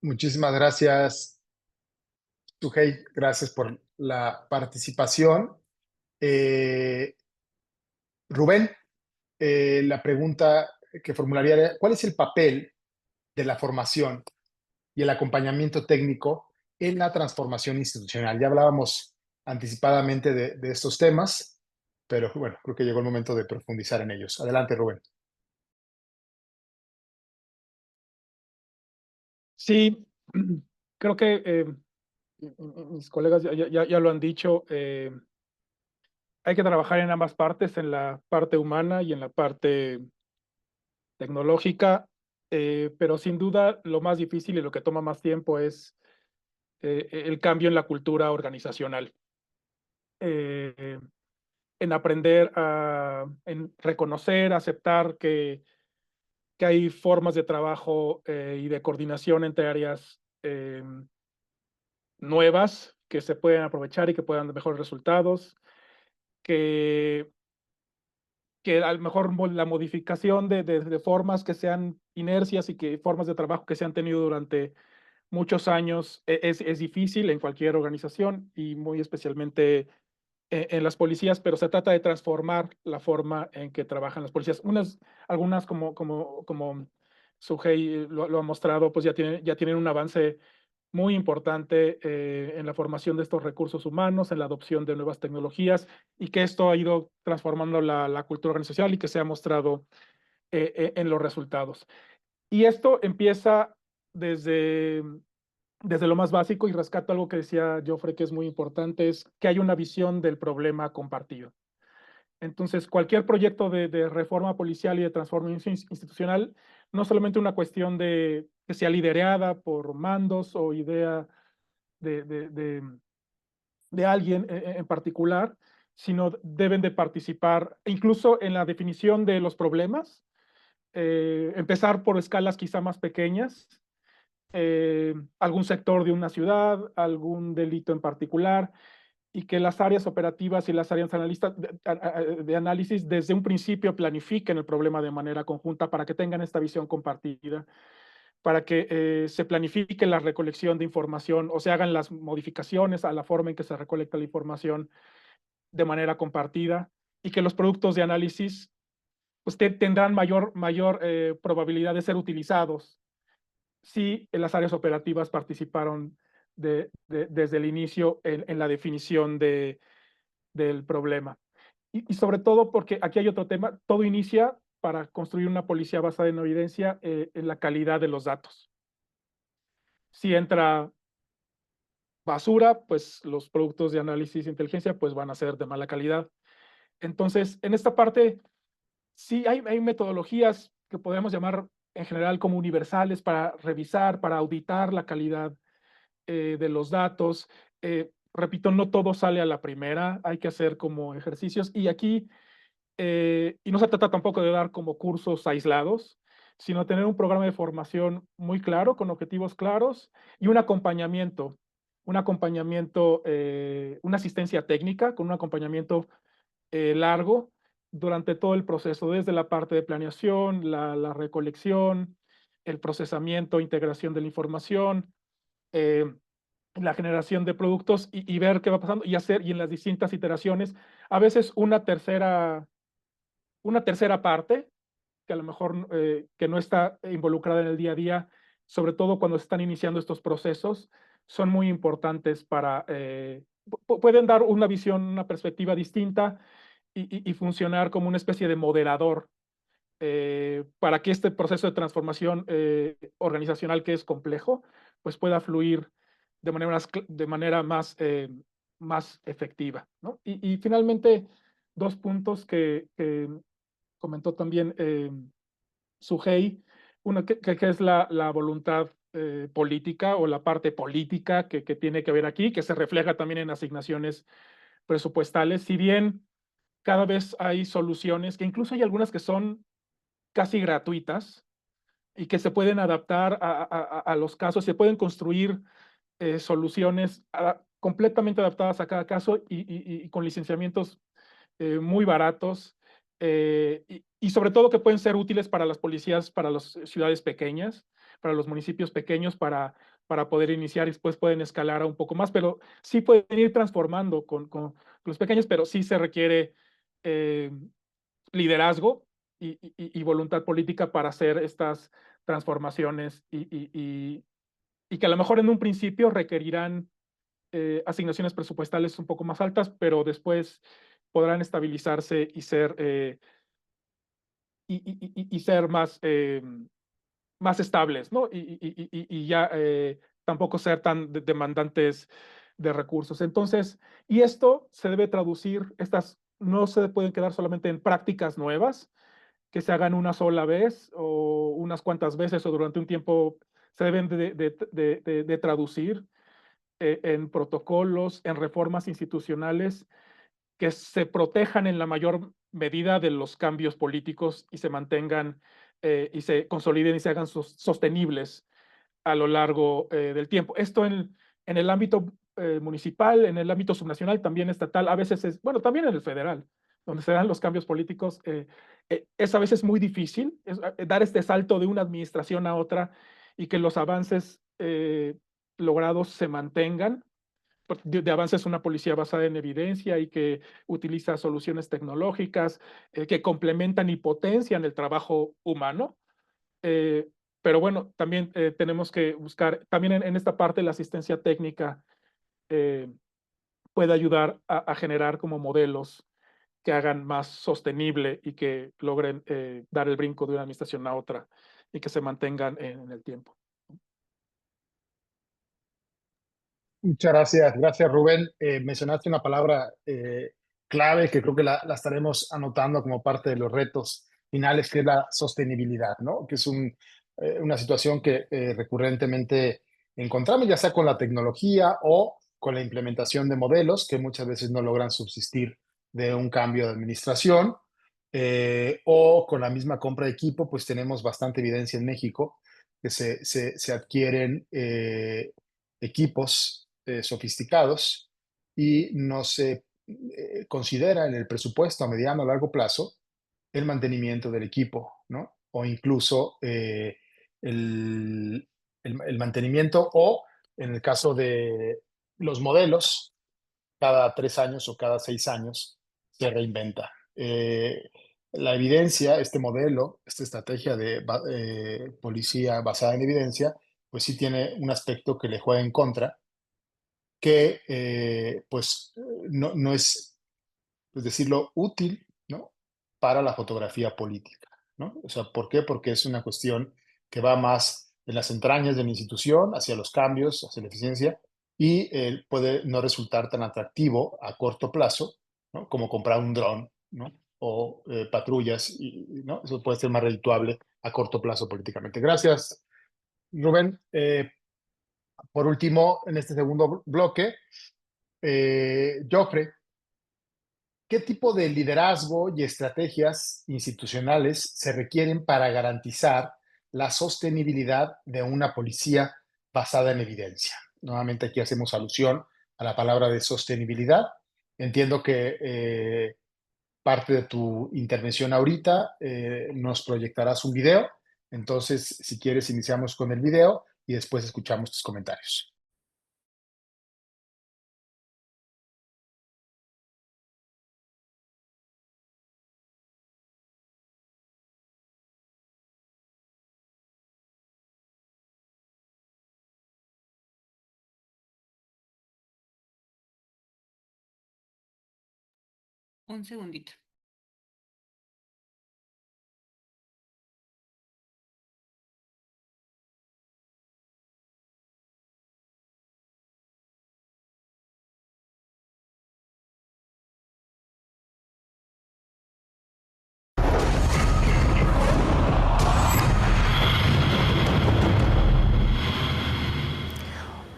[SPEAKER 1] Muchísimas gracias, Sujei. Gracias por la participación. Rubén, la pregunta que formularía, ¿cuál es el papel de la formación y el acompañamiento técnico en la transformación institucional? Ya hablábamos anticipadamente de estos temas, pero bueno, creo que llegó el momento de profundizar en ellos. Adelante, Rubén.
[SPEAKER 2] Sí, creo que mis colegas ya lo han dicho, hay que trabajar en ambas partes, en la parte humana y en la parte tecnológica, pero sin duda lo más difícil y lo que toma más tiempo es el cambio en la cultura organizacional, eh, en aprender en reconocer, aceptar que hay formas de trabajo y de coordinación entre áreas nuevas que se pueden aprovechar y que puedan dar mejores resultados, que a lo mejor la modificación de formas que sean inercias y que formas de trabajo que se han tenido durante muchos años es difícil en cualquier organización y muy especialmente en las policías, pero se trata de transformar la forma en que trabajan las policías. Algunas como Sujei lo ha mostrado, pues ya tienen un avance muy importante en la formación de estos recursos humanos, en la adopción de nuevas tecnologías y que esto ha ido transformando la cultura organizacional y que se ha mostrado en los resultados. Y esto empieza desde, desde lo más básico y rescato algo que decía Joffre que es muy importante, es que hay una visión del problema compartido. Entonces, cualquier proyecto de reforma policial y de transformación institucional, no solamente una cuestión de que sea liderada por mandos o idea de, de, de, de alguien en particular, sino deben de participar incluso en la definición de los problemas, empezar por escalas quizá más pequeñas, algún sector de una ciudad, algún delito en particular, y que las áreas operativas y las áreas de análisis desde un principio planifiquen el problema de manera conjunta para que tengan esta visión compartida, para que se planifique la recolección de información o se hagan las modificaciones a la forma en que se recolecta la información de manera compartida y que los productos de análisis pues, tendrán mayor probabilidad de ser utilizados si las áreas operativas participaron desde el inicio en la definición del problema. Y sobre todo porque aquí hay otro tema, todo inicia para construir una policía basada en evidencia en la calidad de los datos. Si entra basura, pues los productos de análisis de inteligencia pues van a ser de mala calidad. Entonces, en esta parte, sí hay metodologías que podemos llamar en general como universales para revisar, para auditar la calidad de los datos. Repito, no todo sale a la primera, hay que hacer como ejercicios. Y aquí, y no se trata tampoco de dar como cursos aislados, sino tener un programa de formación muy claro, con objetivos claros y un acompañamiento, una asistencia técnica con un acompañamiento largo durante todo el proceso, desde la parte de planeación, la recolección, el procesamiento, integración de la información, la generación de productos y ver qué va pasando y hacer, y en las distintas iteraciones, a veces una tercera parte, que a lo mejor que no está involucrada en el día a día, sobre todo cuando se están iniciando estos procesos, son muy importantes para, pueden dar una visión, una perspectiva distinta y funcionar como una especie de moderador para que este proceso de transformación organizacional que es complejo, pues pueda fluir de manera más efectiva, ¿no? Y finalmente, dos puntos que comentó también Sujei, uno que es la voluntad política o la parte política que tiene que ver aquí, que se refleja también en asignaciones presupuestales, si bien cada vez hay soluciones, que incluso hay algunas que son casi gratuitas y que se pueden adaptar a los casos, se pueden construir soluciones completamente adaptadas a cada caso y con licenciamientos muy baratos y sobre todo que pueden ser útiles para las policías, para las ciudades pequeñas, para los municipios pequeños, para poder iniciar y después pueden escalar a un poco más, pero sí pueden ir transformando con los pequeños, pero sí se requiere liderazgo y voluntad política para hacer estas transformaciones y que a lo mejor en un principio requerirán asignaciones presupuestales un poco más altas, pero después podrán estabilizarse y ser, ser más estables, ¿no? Y ya tampoco ser tan demandantes de recursos. Entonces, y esto se debe traducir, estas no se pueden quedar solamente en prácticas nuevas, que se hagan una sola vez o unas cuantas veces o durante un tiempo, se deben de traducir en protocolos, en reformas institucionales que se protejan en la mayor medida de los cambios políticos y se mantengan y se consoliden y se hagan sostenibles a lo largo del tiempo. Esto en el ámbito municipal, en el ámbito subnacional, también estatal, a veces es, bueno, también en el federal, donde se dan los cambios políticos, es a veces muy difícil dar este salto de una administración a otra y que los avances logrados se mantengan. De avances una policía basada en evidencia y que utiliza soluciones tecnológicas que complementan y potencian el trabajo humano. Pero bueno, también tenemos que buscar, también en esta parte la asistencia técnica puede ayudar a generar como modelos que hagan más sostenible y que logren dar el brinco de una administración a otra y que se mantengan en el tiempo.
[SPEAKER 1] Muchas gracias, gracias Rubén. Mencionaste una palabra clave que creo que la estaremos anotando como parte de los retos finales, que es la sostenibilidad, ¿no? Que es una situación que recurrentemente encontramos, ya sea con la tecnología o con la implementación de modelos que muchas veces no logran subsistir de un cambio de administración, o con la misma compra de equipo, pues tenemos bastante evidencia en México que se adquieren equipos sofisticados y no se considera en el presupuesto a mediano o largo plazo el mantenimiento del equipo, ¿no? O incluso el mantenimiento o, en el caso de los modelos, cada 3 años o cada 6 años se reinventa. La evidencia, este modelo, esta estrategia de policía basada en evidencia, pues sí tiene un aspecto que le juega en contra, que pues no es, pues decirlo, útil, ¿no? Para la fotografía política, ¿no? O sea, ¿por qué? Porque es una cuestión que va más en las entrañas de la institución, hacia los cambios, hacia la eficiencia, y puede no resultar tan atractivo a corto plazo, ¿no? Como comprar un dron, ¿no? O patrullas, ¿no? Eso puede ser más redituable a corto plazo políticamente. Gracias, Rubén. Por último, en este segundo bloque, Jofre, ¿qué tipo de liderazgo y estrategias institucionales se requieren para garantizar la sostenibilidad de una policía basada en evidencia? Nuevamente aquí hacemos alusión a la palabra de sostenibilidad. Entiendo que parte de tu intervención ahorita nos proyectarás un video. Entonces, si quieres, iniciamos con el video y después escuchamos tus comentarios.
[SPEAKER 5] Un segundito.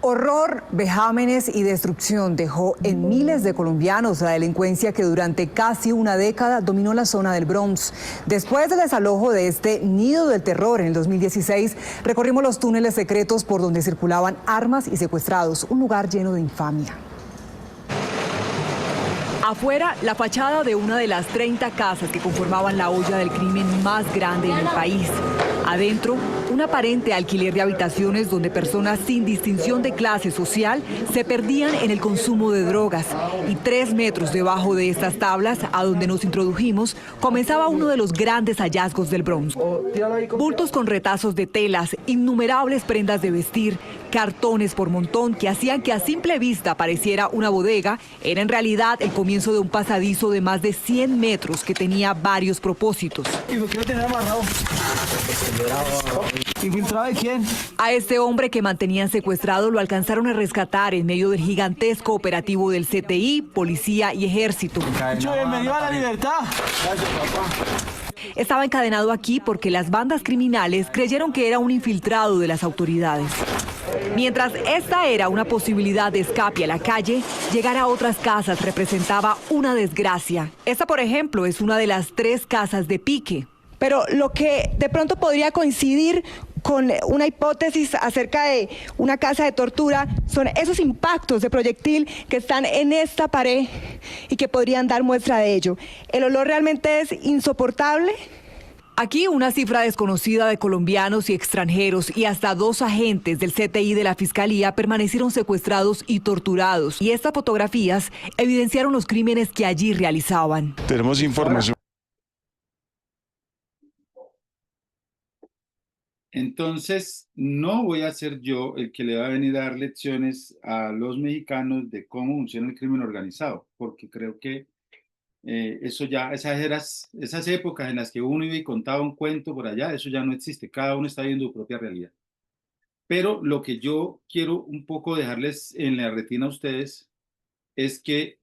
[SPEAKER 6] Horror, vejámenes y destrucción dejó en miles de colombianos la delincuencia que durante casi una década dominó la zona del Bronx. Después del desalojo de este nido del terror en el 2016, recorrimos los túneles secretos por donde circulaban armas y secuestrados, un lugar lleno de infamia. Afuera, la fachada de una de las 30 casas que conformaban la olla del crimen más grande en el país. Adentro, un aparente alquiler de habitaciones donde personas sin distinción de clase social se perdían en el consumo de drogas. Y 3 metros debajo de estas tablas, a donde nos introdujimos, comenzaba uno de los grandes hallazgos del Bronx. Bultos con retazos de telas, innumerables prendas de vestir, cartones por montón que hacían que a simple vista pareciera una bodega, era en realidad el comienzo de un pasadizo de más de 100 metros que tenía varios propósitos.
[SPEAKER 5] ¿Y por qué lo tenía amarrado? ¿Infiltrado de quién?
[SPEAKER 6] A este hombre que mantenían secuestrado lo alcanzaron a rescatar en medio del gigantesco operativo del CTI, policía y ejército.
[SPEAKER 5] Bienvenido a la libertad. Gracias, papá.
[SPEAKER 6] Estaba encadenado aquí porque las bandas criminales creyeron que era un infiltrado de las autoridades. Mientras esta era una posibilidad de escape a la calle, llegar a otras casas representaba una desgracia. Esta, por ejemplo, es una de las 3 casas de Pique.
[SPEAKER 7] Pero lo que de pronto podría coincidir con una hipótesis acerca de una casa de tortura son esos impactos de proyectil que están en esta pared y que podrían dar muestra de ello. El olor realmente es insoportable.
[SPEAKER 6] Aquí una cifra desconocida de colombianos y extranjeros y hasta 2 agentes del CTI de la Fiscalía permanecieron secuestrados y torturados. Y estas fotografías evidenciaron los crímenes que allí realizaban.
[SPEAKER 8] Tenemos información.
[SPEAKER 4] Entonces, no voy a ser yo el que le va a venir a dar lecciones a los mexicanos de cómo funciona el crimen organizado, porque creo que eso ya, esas épocas en las que uno iba y contaba un cuento por allá, eso ya no existe, cada uno está viendo su propia realidad. Pero lo que yo quiero un poco dejarles en la retina a ustedes es que,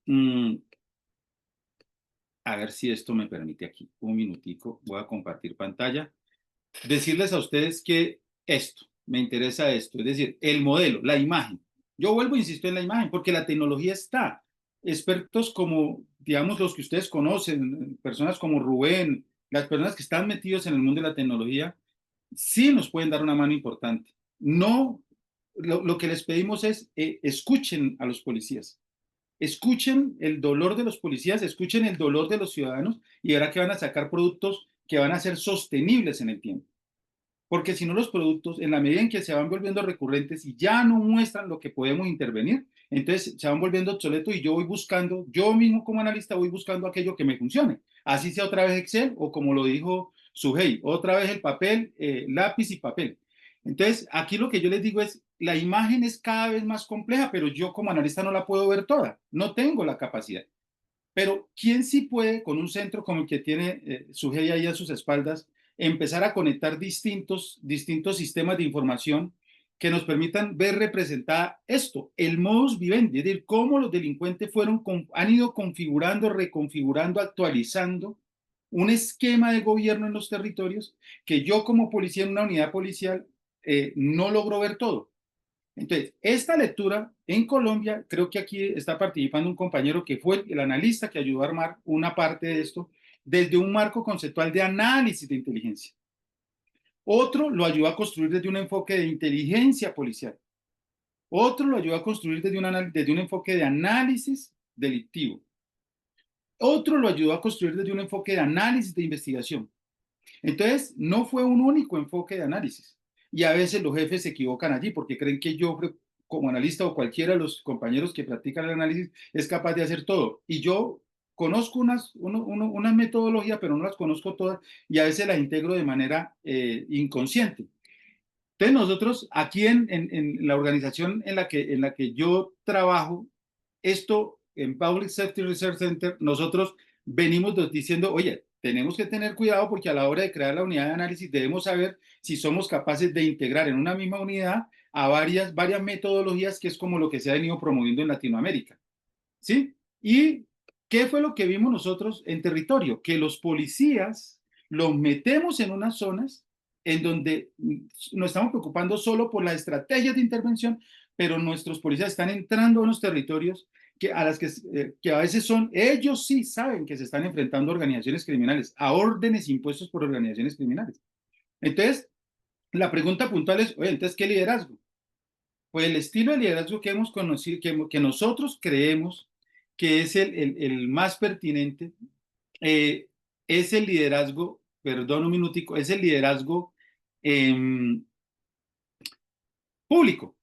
[SPEAKER 4] a ver si esto me permite aquí, un minutico, voy a compartir pantalla, decirles a ustedes que esto, me interesa esto, es decir, el modelo, la imagen. Yo vuelvo e insisto en la imagen, porque la tecnología está. Expertos como, digamos, los que ustedes conocen, personas como Rubén, las personas que están metidos en el mundo de la tecnología, sí nos pueden dar una mano importante. No, lo que les pedimos es escuchen a los policías, escuchen el dolor de los policías, escuchen el dolor de los ciudadanos y verá que van a sacar productos que van a ser sostenibles en el tiempo. Porque si no, los productos, en la medida en que se van volviendo recurrentes y ya no muestran lo que podemos intervenir, entonces se van volviendo obsoletos y yo voy buscando, yo mismo como analista voy buscando aquello que me funcione. Así sea otra vez Excel o como lo dijo Sujei, otra vez el papel, lápiz y papel. Entonces, aquí lo que yo les digo es, la imagen es cada vez más compleja, pero yo como analista no la puedo ver toda, no tengo la capacidad. Pero ¿quién sí puede, con un centro como el que tiene Sujei ahí a sus espaldas, empezar a conectar distintos sistemas de información que nos permitan ver representada esto, el modus vivendi, es decir, cómo los delincuentes han ido configurando, reconfigurando, actualizando un esquema de gobierno en los territorios que yo como policía en una unidad policial no logro ver todo. Entonces, esta lectura en Colombia, creo que aquí está participando un compañero que fue el analista que ayudó a armar una parte de esto desde un marco conceptual de análisis de inteligencia. Otro lo ayudó a construir desde un enfoque de inteligencia policial. Otro lo ayudó a construir desde un enfoque de análisis delictivo. Otro lo ayudó a construir desde un enfoque de análisis de investigación. Entonces, no fue un único enfoque de análisis. Y a veces los jefes se equivocan allí porque creen que yo, como analista o cualquiera de los compañeros que practican el análisis, es capaz de hacer todo. Y yo conozco unas metodologías, pero no las conozco todas y a veces las integro de manera inconsciente. Entonces nosotros aquí en la organización en la que yo trabajo, esto en Public Safety Research Center, nosotros venimos diciendo, oye, tenemos que tener cuidado porque a la hora de crear la unidad de análisis debemos saber si somos capaces de integrar en una misma unidad a varias metodologías, que es como lo que se ha venido promoviendo en Latinoamérica. ¿Sí? ¿Y qué fue lo que vimos nosotros en territorio? Que los policías los metemos en unas zonas en donde nos estamos preocupando solo por las estrategias de intervención, pero nuestros policías están entrando a unos territorios que a veces ellos sí saben que se están enfrentando a organizaciones criminales, a órdenes impuestos por organizaciones criminales. Entonces, la pregunta puntual es, oye, entonces, ¿qué liderazgo? Pues el estilo de liderazgo que hemos conocido, que nosotros creemos que es el más pertinente, es el liderazgo, perdón un minutico, es el liderazgo público.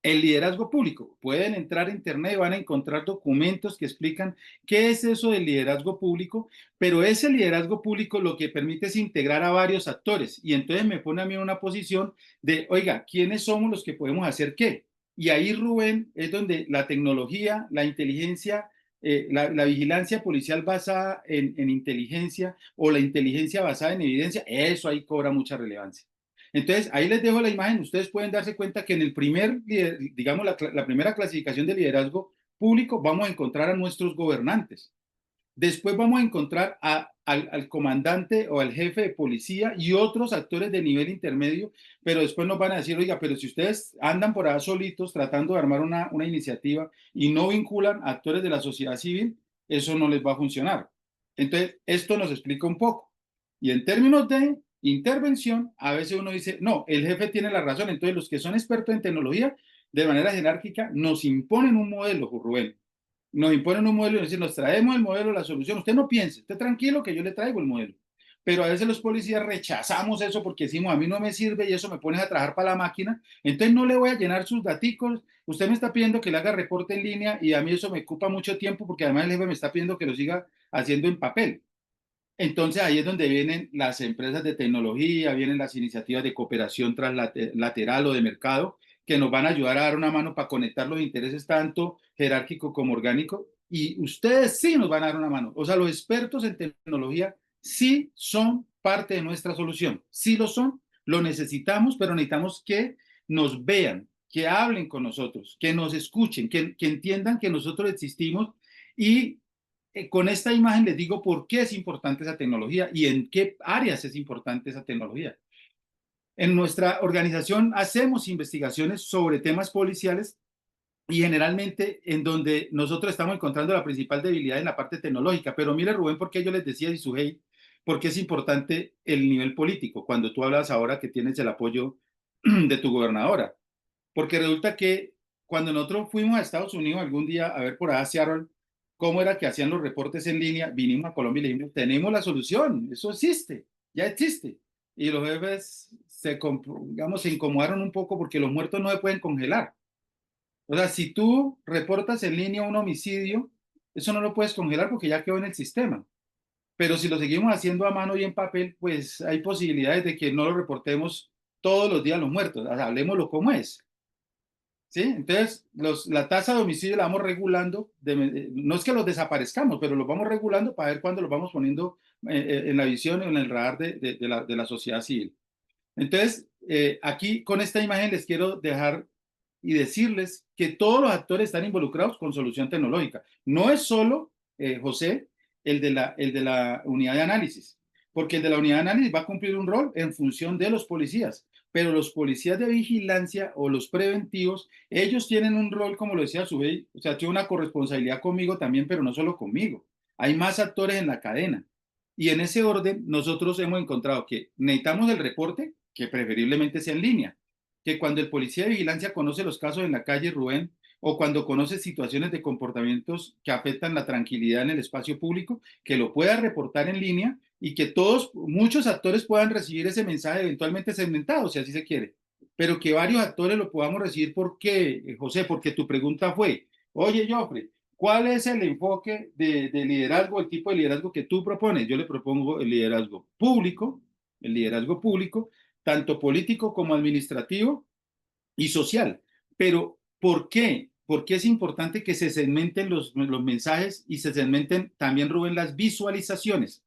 [SPEAKER 4] El liderazgo público. Pueden entrar a internet y van a encontrar documentos que explican qué es eso del liderazgo público, pero ese liderazgo público lo que permite es integrar a varios actores y entonces me pone a mí en una posición de, oiga, ¿quiénes somos los que podemos hacer qué? Y ahí, Rubén, es donde la tecnología, la inteligencia, la vigilancia policial basada en inteligencia o la inteligencia basada en evidencia, eso ahí cobra mucha relevancia. Entonces, ahí les dejo la imagen. Ustedes pueden darse cuenta que en el digamos, la primera clasificación de liderazgo público vamos a encontrar a nuestros gobernantes. Después vamos a encontrar al comandante o al jefe de policía y otros actores de nivel intermedio, pero después nos van a decir, oiga, pero si ustedes andan por ahí solitos tratando de armar una iniciativa y no vinculan a actores de la sociedad civil, eso no les va a funcionar. Entonces, esto nos explica un poco. Y en términos de intervención, a veces uno dice, no, el jefe tiene la razón, entonces los que son expertos en tecnología, de manera jerárquica, nos imponen un modelo, Rubén. Nos imponen un modelo y nos dicen, nos traemos el modelo, la solución. Usted no piense, esté tranquilo que yo le traigo el modelo. Pero a veces los policías rechazamos eso porque decimos, a mí no me sirve y eso me pone a trabajar para la máquina, entonces no le voy a llenar sus daticos. Usted me está pidiendo que le haga reporte en línea y a mí eso me ocupa mucho tiempo porque además el jefe me está pidiendo que lo siga haciendo en papel. Entonces ahí es donde vienen las empresas de tecnología, vienen las iniciativas de cooperación translateral o de mercado, que nos van a ayudar a dar una mano para conectar los intereses tanto jerárquico como orgánico. Y ustedes sí nos van a dar una mano. O sea, los expertos en tecnología sí son parte de nuestra solución. Sí lo son, lo necesitamos, pero necesitamos que nos vean, que hablen con nosotros, que nos escuchen, que entiendan que nosotros existimos y con esta imagen les digo por qué es importante esa tecnología y en qué áreas es importante esa tecnología. En nuestra organización hacemos investigaciones sobre temas policiales y generalmente en donde nosotros estamos encontrando la principal debilidad en la parte tecnológica. Pero mire, Rubén, por qué yo les decía, y Sujei, por qué es importante el nivel político, cuando tú hablas ahora que tienes el apoyo de tu gobernadora. Porque resulta que cuando nosotros fuimos a Estados Unidos algún día a ver por allá Seattle, cómo era que hacían los reportes en línea, vinimos a Colombia y le dijimos, tenemos la solución, eso existe, ya existe. Y los jefes digamos, se incomodaron un poco porque los muertos no se pueden congelar. O sea, si tú reportas en línea un homicidio, eso no lo puedes congelar porque ya quedó en el sistema. Pero si lo seguimos haciendo a mano y en papel, pues hay posibilidades de que no lo reportemos todos los días los muertos. O sea, hablemoslo como es. ¿Sí? Entonces, la tasa de homicidio la vamos regulando, no es que los desaparezcamos, pero los vamos regulando para ver cuándo los vamos poniendo en la visión, en el radar de la sociedad civil. Entonces, aquí con esta imagen les quiero dejar y decirles que todos los actores están involucrados con solución tecnológica. No es solo, José, el de la unidad de análisis, porque el de la unidad de análisis va a cumplir un rol en función de los policías, pero los policías de vigilancia o los preventivos, ellos tienen un rol, como lo decía Subey, o sea, tiene una corresponsabilidad conmigo también, pero no solo conmigo. Hay más actores en la cadena. Y en ese orden, nosotros hemos encontrado que necesitamos el reporte, que preferiblemente sea en línea, que cuando el policía de vigilancia conoce los casos en la calle, Rubén, o cuando conoce situaciones de comportamientos que afectan la tranquilidad en el espacio público, que lo pueda reportar en línea y que muchos actores puedan recibir ese mensaje eventualmente segmentado, si así se quiere, pero que varios actores lo podamos recibir. ¿Por qué, José? Porque tu pregunta fue, oye, Joffrey, ¿cuál es el enfoque de liderazgo, el tipo de liderazgo que tú propones? Yo le propongo el liderazgo público, tanto político como administrativo y social. Pero, ¿por qué? Porque es importante que se segmenten los mensajes y se segmenten también, Rubén, las visualizaciones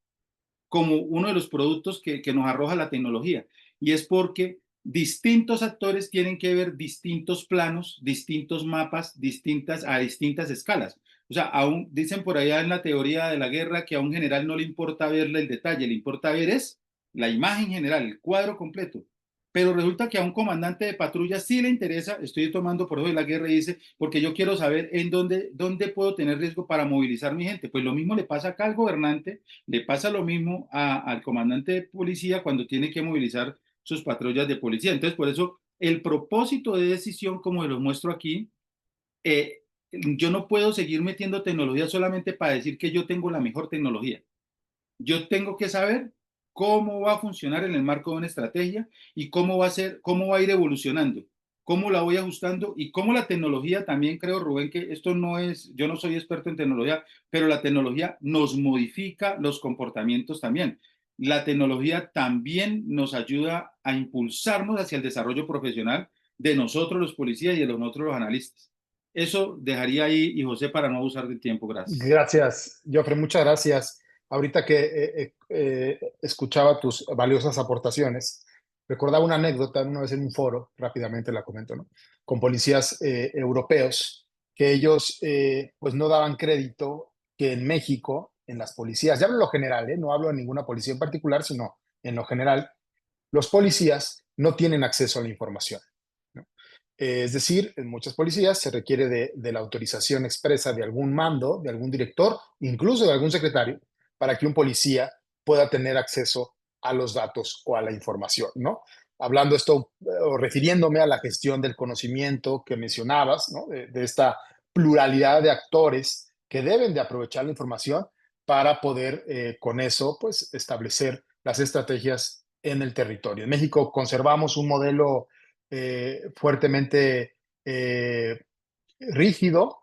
[SPEAKER 4] como uno de los productos que nos arroja la tecnología. Y es porque distintos actores tienen que ver distintos planos, distintos mapas, a distintas escalas. O sea, dicen por allá en la teoría de la guerra que a un general no le importa verle el detalle, le importa ver es la imagen general, el cuadro completo. Pero resulta que a un comandante de patrulla sí le interesa, estoy tomando por eso de la guerra y dice, porque yo quiero saber en dónde puedo tener riesgo para movilizar mi gente. Pues lo mismo le pasa acá al gobernante, le pasa lo mismo al comandante de policía cuando tiene que movilizar sus patrullas de policía. Entonces, por eso, el propósito de decisión, como se los muestro aquí, yo no puedo seguir metiendo tecnología solamente para decir que yo tengo la mejor tecnología. Yo tengo que saber cómo va a funcionar en el marco de una estrategia y cómo va a ir evolucionando, cómo la voy ajustando y cómo la tecnología también, creo, Rubén, que esto no es, yo no soy experto en tecnología, pero la tecnología nos modifica los comportamientos también. La tecnología también nos ayuda a impulsarnos hacia el desarrollo profesional de nosotros los policías y de nosotros los analistas. Eso dejaría ahí, y José, para no abusar del tiempo. Gracias.
[SPEAKER 1] Gracias, Jofre, muchas gracias. Ahorita que escuchaba tus valiosas aportaciones, recordaba una anécdota una vez en un foro, rápidamente la comento, ¿no? Con policías europeos, que ellos pues no daban crédito que en México, en las policías, ya hablo en lo general, no hablo de ninguna policía en particular, sino en lo general, los policías no tienen acceso a la información, ¿no? Es decir, en muchas policías se requiere de la autorización expresa de algún mando, de algún director, incluso de algún secretario, para que un policía pueda tener acceso a los datos o a la información, ¿no? Hablando esto o refiriéndome a la gestión del conocimiento que mencionabas, ¿no? De esta pluralidad de actores que deben de aprovechar la información para poder con eso pues establecer las estrategias en el territorio. En México conservamos un modelo fuertemente rígido,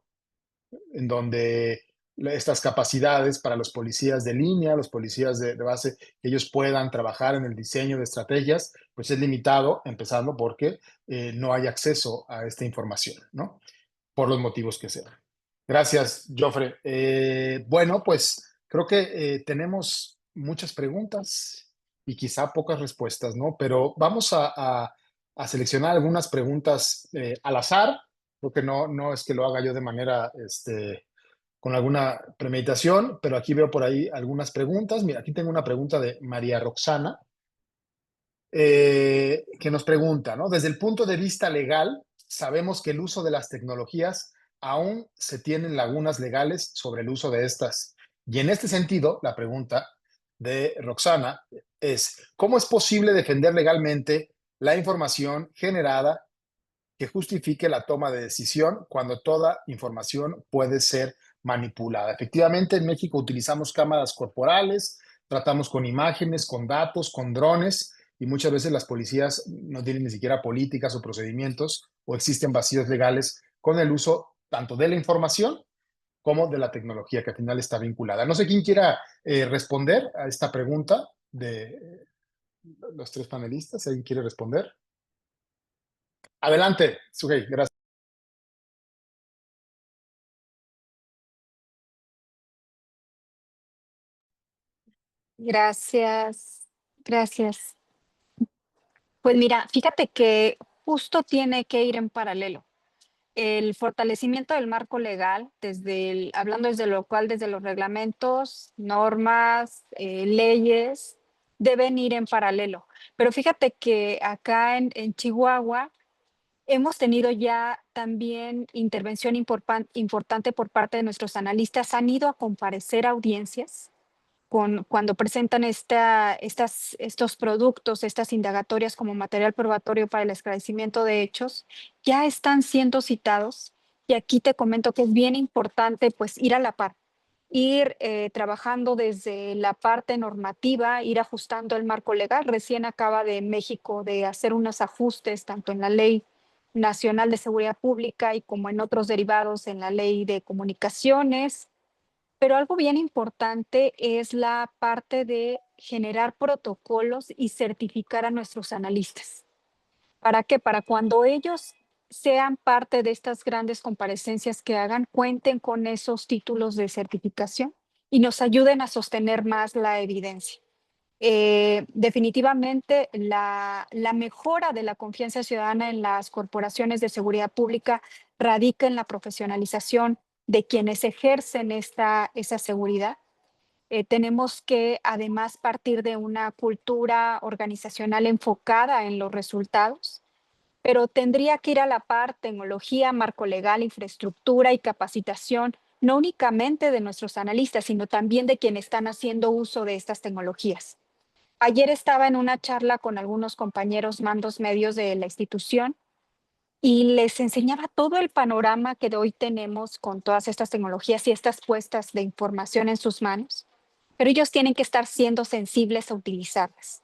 [SPEAKER 1] en donde estas capacidades para los policías de línea, los policías de base, que ellos puedan trabajar en el diseño de estrategias, pues es limitado, empezando porque no hay acceso a esta información, ¿no? Por los motivos que sean. Gracias, Jofre. Bueno, pues creo que tenemos muchas preguntas y quizá pocas respuestas, ¿no? Pero vamos a seleccionar algunas preguntas al azar. Creo que no es que lo haga yo de manera, con alguna premeditación, pero aquí veo por ahí algunas preguntas. Mira, aquí tengo una pregunta de María Roxana, que nos pregunta, ¿no? Desde el punto de vista legal, sabemos que el uso de las tecnologías aún se tienen lagunas legales sobre el uso de estas. Y en este sentido, la pregunta de Roxana es, ¿cómo es posible defender legalmente la información generada que justifique la toma de decisión cuando toda información puede ser manipulada? Efectivamente, en México utilizamos cámaras corporales, tratamos con imágenes, con datos, con drones, y muchas veces las policías no tienen ni siquiera políticas o procedimientos o existen vacíos legales con el uso tanto de la información como de la tecnología que al final está vinculada. No sé quién quiera responder a esta pregunta de los tres panelistas. ¿Alguien quiere responder? Adelante, Sugey, gracias.
[SPEAKER 3] Gracias, gracias. Pues mira, fíjate que justo tiene que ir en paralelo. El fortalecimiento del marco legal, hablando desde lo cual, desde los reglamentos, normas, leyes, deben ir en paralelo. Pero fíjate que acá en Chihuahua hemos tenido ya también intervención importante por parte de nuestros analistas. Han ido a comparecer a audiencias cuando presentan estos productos, estas indagatorias como material probatorio para el esclarecimiento de hechos, ya están siendo citados. Y aquí te comento que es bien importante pues ir a la par, ir trabajando desde la parte normativa, ir ajustando el marco legal. Recién acaba de México de hacer unos ajustes tanto en la Ley Nacional de Seguridad Pública y como en otros derivados en la Ley de Comunicaciones. Pero algo bien importante es la parte de generar protocolos y certificar a nuestros analistas. ¿Para qué? Para cuando ellos sean parte de estas grandes comparecencias que hagan, cuenten con esos títulos de certificación y nos ayuden a sostener más la evidencia. Definitivamente la mejora de la confianza ciudadana en las corporaciones de seguridad pública radica en la profesionalización de quienes ejercen esa seguridad. Tenemos que además partir de una cultura organizacional enfocada en los resultados, pero tendría que ir a la par tecnología, marco legal, infraestructura y capacitación, no únicamente de nuestros analistas, sino también de quienes están haciendo uso de estas tecnologías. Ayer estaba en una charla con algunos compañeros mandos medios de la institución y les enseñaba todo el panorama que hoy tenemos con todas estas tecnologías y estas puestas de información en sus manos. pero ellos tienen que estar siendo sensibles a utilizarlas.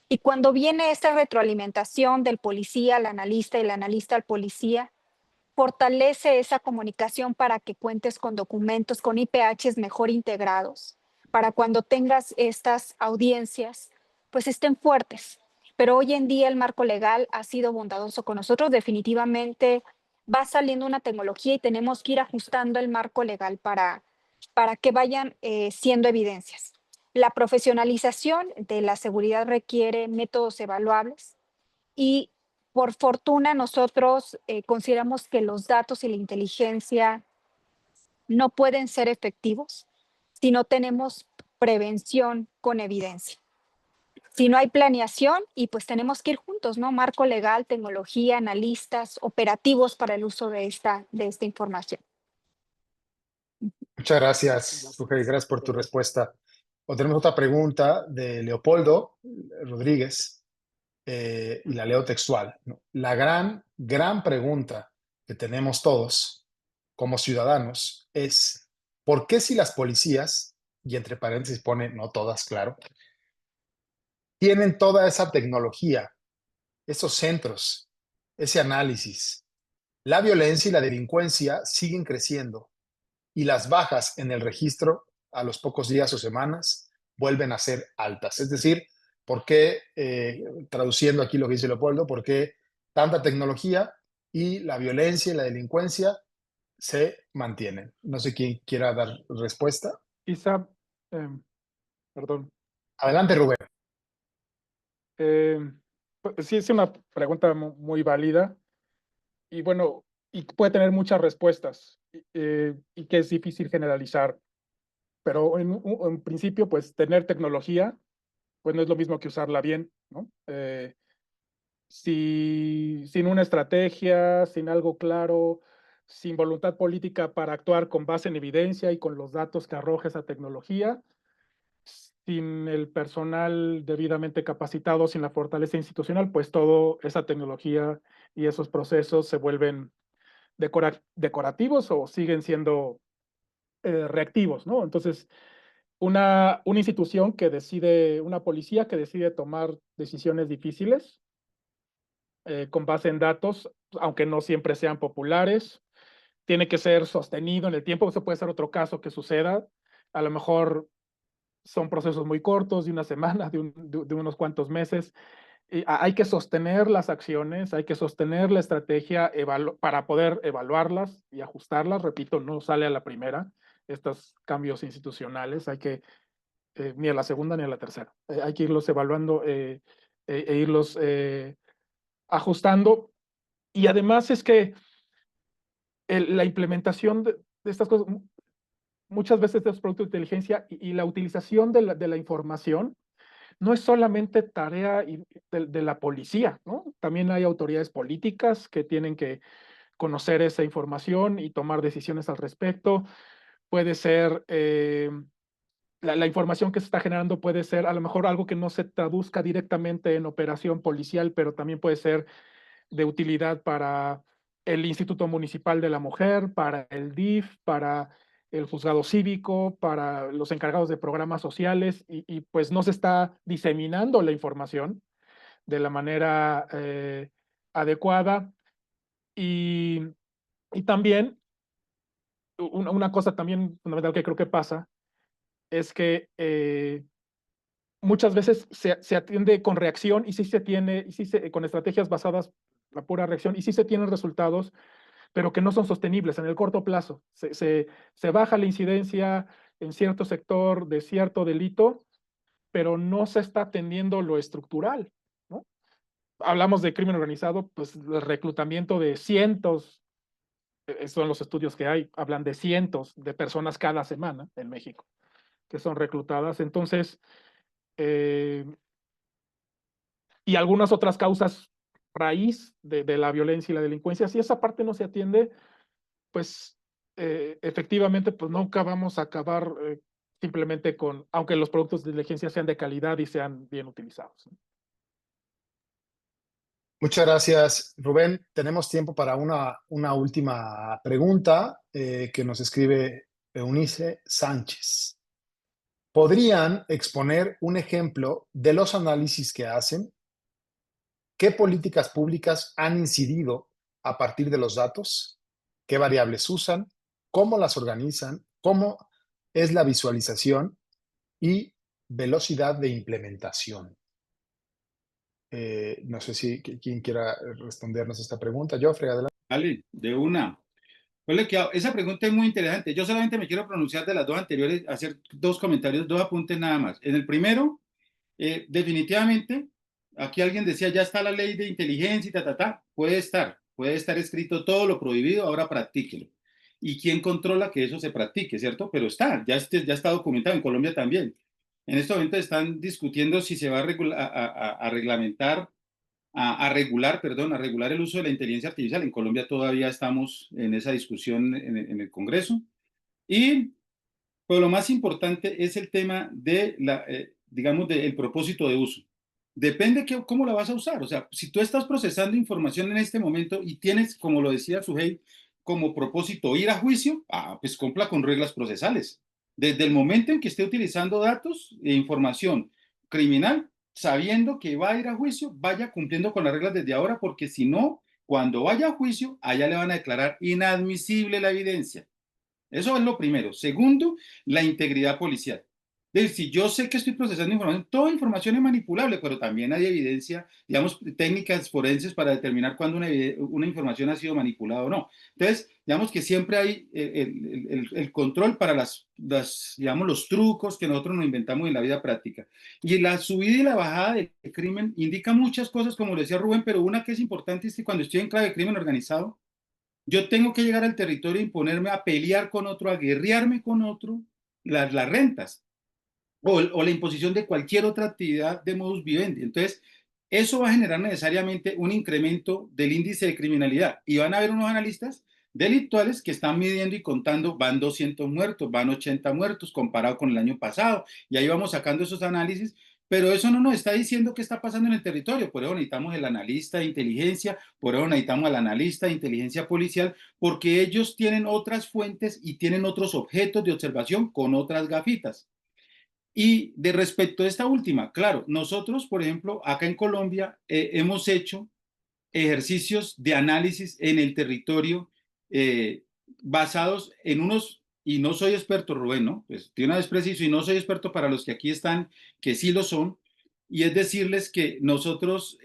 [SPEAKER 3] Y cuando viene esta retroalimentación del policía al analista y el analista al policía, fortalece esa comunicación para que cuentes con documentos, con IPHs mejor integrados, para cuando tengas estas audiencias, pues estén fuertes. Pero hoy en día el marco legal ha sido bondadoso con nosotros. Definitivamente va saliendo una tecnología y tenemos que ir ajustando el marco legal para que vayan siendo evidencias. La profesionalización de la seguridad requiere métodos evaluables y por fortuna nosotros consideramos que los datos y la inteligencia no pueden ser efectivos si no tenemos prevención con evidencia. Si no hay planeación y pues tenemos que ir juntos, ¿no? Marco legal, tecnología, analistas, operativos para el uso de esta información.
[SPEAKER 1] Muchas gracias, Sujei, gracias por tu respuesta. Tenemos otra pregunta de Leopoldo Rodríguez, y la leo textual, ¿no? La gran pregunta que tenemos todos como ciudadanos es, ¿por qué si las policías, y entre paréntesis pone no todas, claro, tienen toda esa tecnología, esos centros, ese análisis, la violencia y la delincuencia siguen creciendo y las bajas en el registro a los pocos días o semanas vuelven a ser altas? Es decir, ¿por qué, traduciendo aquí lo que dice Leopoldo, por qué tanta tecnología y la violencia y la delincuencia se mantienen? No sé quién quiera dar respuesta.
[SPEAKER 2] Quizá, perdón.
[SPEAKER 1] Adelante, Rubén.
[SPEAKER 2] Pues sí, es una pregunta muy válida y bueno, y puede tener muchas respuestas y que es difícil generalizar, pero en principio, pues tener tecnología, pues no es lo mismo que usarla bien, ¿no? Sin una estrategia, sin algo claro, sin voluntad política para actuar con base en evidencia y con los datos que arroja esa tecnología, sin el personal debidamente capacitado, sin la fortaleza institucional, pues toda esa tecnología y esos procesos se vuelven decorativos o siguen siendo reactivos, ¿no? Entonces, una institución que decide, una policía que decide tomar decisiones difíciles con base en datos, aunque no siempre sean populares, tiene que ser sostenido en el tiempo. Eso puede ser otro caso que suceda. A lo mejor son procesos muy cortos, de una semana, de unos cuantos meses. Y hay que sostener las acciones, hay que sostener la estrategia para poder evaluarlas y ajustarlas. Repito, no sale a la primera estos cambios institucionales, hay que ni a la segunda ni a la tercera. Hay que irlos evaluando e irlos ajustando. Y además es que la implementación de estas cosas, muchas veces de los productos de inteligencia y la utilización de la información no es solamente tarea de la policía, ¿no? También hay autoridades políticas que tienen que conocer esa información y tomar decisiones al respecto. Puede ser, la información que se está generando puede ser a lo mejor algo que no se traduzca directamente en operación policial, pero también puede ser de utilidad para el Instituto Municipal de la Mujer, para el DIF, para el juzgado cívico, para los encargados de programas sociales, y pues no se está diseminando la información de la manera adecuada. Y también, una cosa también fundamental que creo que pasa, es que muchas veces se atiende con reacción y sí se tiene, con estrategias basadas en la pura reacción, y sí se tienen resultados, pero que no son sostenibles en el corto plazo. Se baja la incidencia en cierto sector de cierto delito, pero no se está atendiendo lo estructural, ¿no? Hablamos de crimen organizado, pues el reclutamiento de cientos, son los estudios que hay, hablan de cientos de personas cada semana en México que son reclutadas. Entonces, y algunas otras causas raíz de la violencia y la delincuencia, si esa parte no se atiende, pues efectivamente, pues nunca vamos a acabar simplemente con, aunque los productos de inteligencia sean de calidad y sean bien utilizados, ¿no?
[SPEAKER 1] Muchas gracias, Rubén. Tenemos tiempo para una última pregunta que nos escribe Eunice Sánchez. ¿podrían exponer un ejemplo de los análisis que hacen? ¿Qué políticas públicas han incidido a partir de los datos? ¿Qué variables usan? ¿Cómo las organizan? ¿Cómo es la visualización y velocidad de implementación? No sé si quien quiera respondernos esta pregunta. Joffrey, adelante.
[SPEAKER 4] Vale, de una. Pues esa pregunta es muy interesante. Yo solamente me quiero pronunciar de las dos anteriores, hacer dos comentarios, dos apuntes nada más. En el primero, definitivamente, aquí alguien decía, ya está la ley de inteligencia y puede estar escrito todo lo prohibido, ahora practíquelo. ¿Y quién controla que eso se practique, cierto? Pero ya está documentado, en Colombia también. En este momento están discutiendo si se va a reglamentar, a regular el uso de la inteligencia artificial. En Colombia todavía estamos en esa discusión en el Congreso. Pero lo más importante es el tema de digamos, del propósito de uso. Depende cómo la vas a usar. O sea, si tú estás procesando información en este momento y tienes, como lo decía Suhey, como propósito ir a juicio, pues cumpla con reglas procesales. Desde el momento en que esté utilizando datos e información criminal, sabiendo que va a ir a juicio, vaya cumpliendo con las reglas desde ahora, porque si no, cuando vaya a juicio, allá le van a declarar inadmisible la evidencia. Eso es lo primero. Segundo, la integridad policial. Es decir, si yo sé que estoy procesando información, toda información es manipulable, pero también hay evidencia, digamos, técnicas forenses para determinar cuándo una información ha sido manipulada o no. Entonces, digamos que siempre hay el control para digamos, los trucos que nosotros nos inventamos en la vida práctica. Y la subida y la bajada del crimen indica muchas cosas, como lo decía Rubén, pero una que es importante es que cuando estoy en clave de crimen organizado, yo tengo que llegar al territorio y ponerme a pelear con otro, a guerrearme con otro, las rentas o la imposición de cualquier otra actividad de modus vivendi. Entonces, eso va a generar necesariamente un incremento del índice de criminalidad. Y van a haber unos analistas delictuales que están midiendo y contando, van 200 muertos, van 80 muertos comparado con el año pasado. Y ahí vamos sacando esos análisis. Pero eso no nos está diciendo qué está pasando en el territorio. Por eso necesitamos el analista de inteligencia, por eso necesitamos al analista de inteligencia policial, porque ellos tienen otras fuentes y tienen otros objetos de observación con otras gafitas. Y de respecto a esta última, claro, nosotros, por ejemplo, acá en Colombia hemos hecho ejercicios de análisis en el territorio basados en unos, y no soy experto, Rubén, ¿no? Pues de una vez preciso, y no soy experto para los que aquí están, que sí lo son, y es decirles que nosotros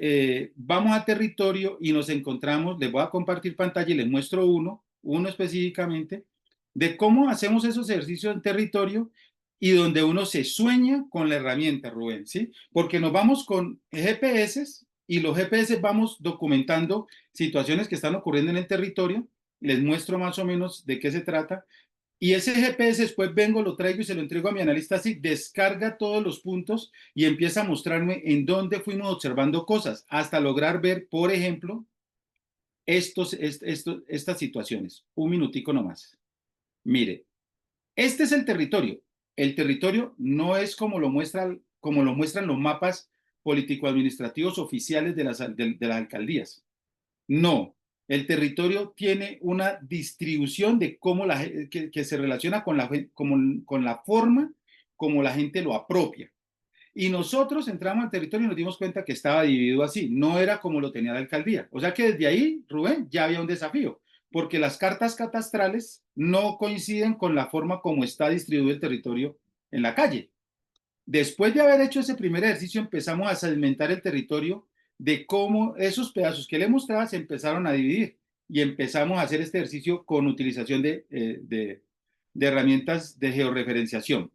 [SPEAKER 4] vamos a territorio y nos encontramos, les voy a compartir pantalla y les muestro uno específicamente, de cómo hacemos esos ejercicios en territorio y donde uno se sueña con la herramienta, Rubén, ¿sí? Porque nos vamos con GPS y los GPS vamos documentando situaciones que están ocurriendo en el territorio, les muestro más o menos de qué se trata, y ese GPS después vengo, lo traigo y se lo entrego a mi analista así, descarga todos los puntos y empieza a mostrarme en dónde fuimos observando cosas, hasta lograr ver, por ejemplo, estas situaciones. Un minutico nomás. Mire, este es el territorio. El territorio no es como lo muestran los mapas político-administrativos oficiales de las alcaldías. No, el territorio tiene una distribución de cómo que se relaciona con la forma como la gente lo apropia. Y nosotros entramos al territorio y nos dimos cuenta que estaba dividido así, no era como lo tenía la alcaldía. O sea que desde ahí, Rubén, ya había un desafío, porque las cartas catastrales no coinciden con la forma como está distribuido el territorio en la calle. Después de haber hecho ese primer ejercicio, empezamos a segmentar el territorio de cómo esos pedazos que le mostraba se empezaron a dividir y empezamos a hacer este ejercicio con utilización de herramientas de georreferenciación.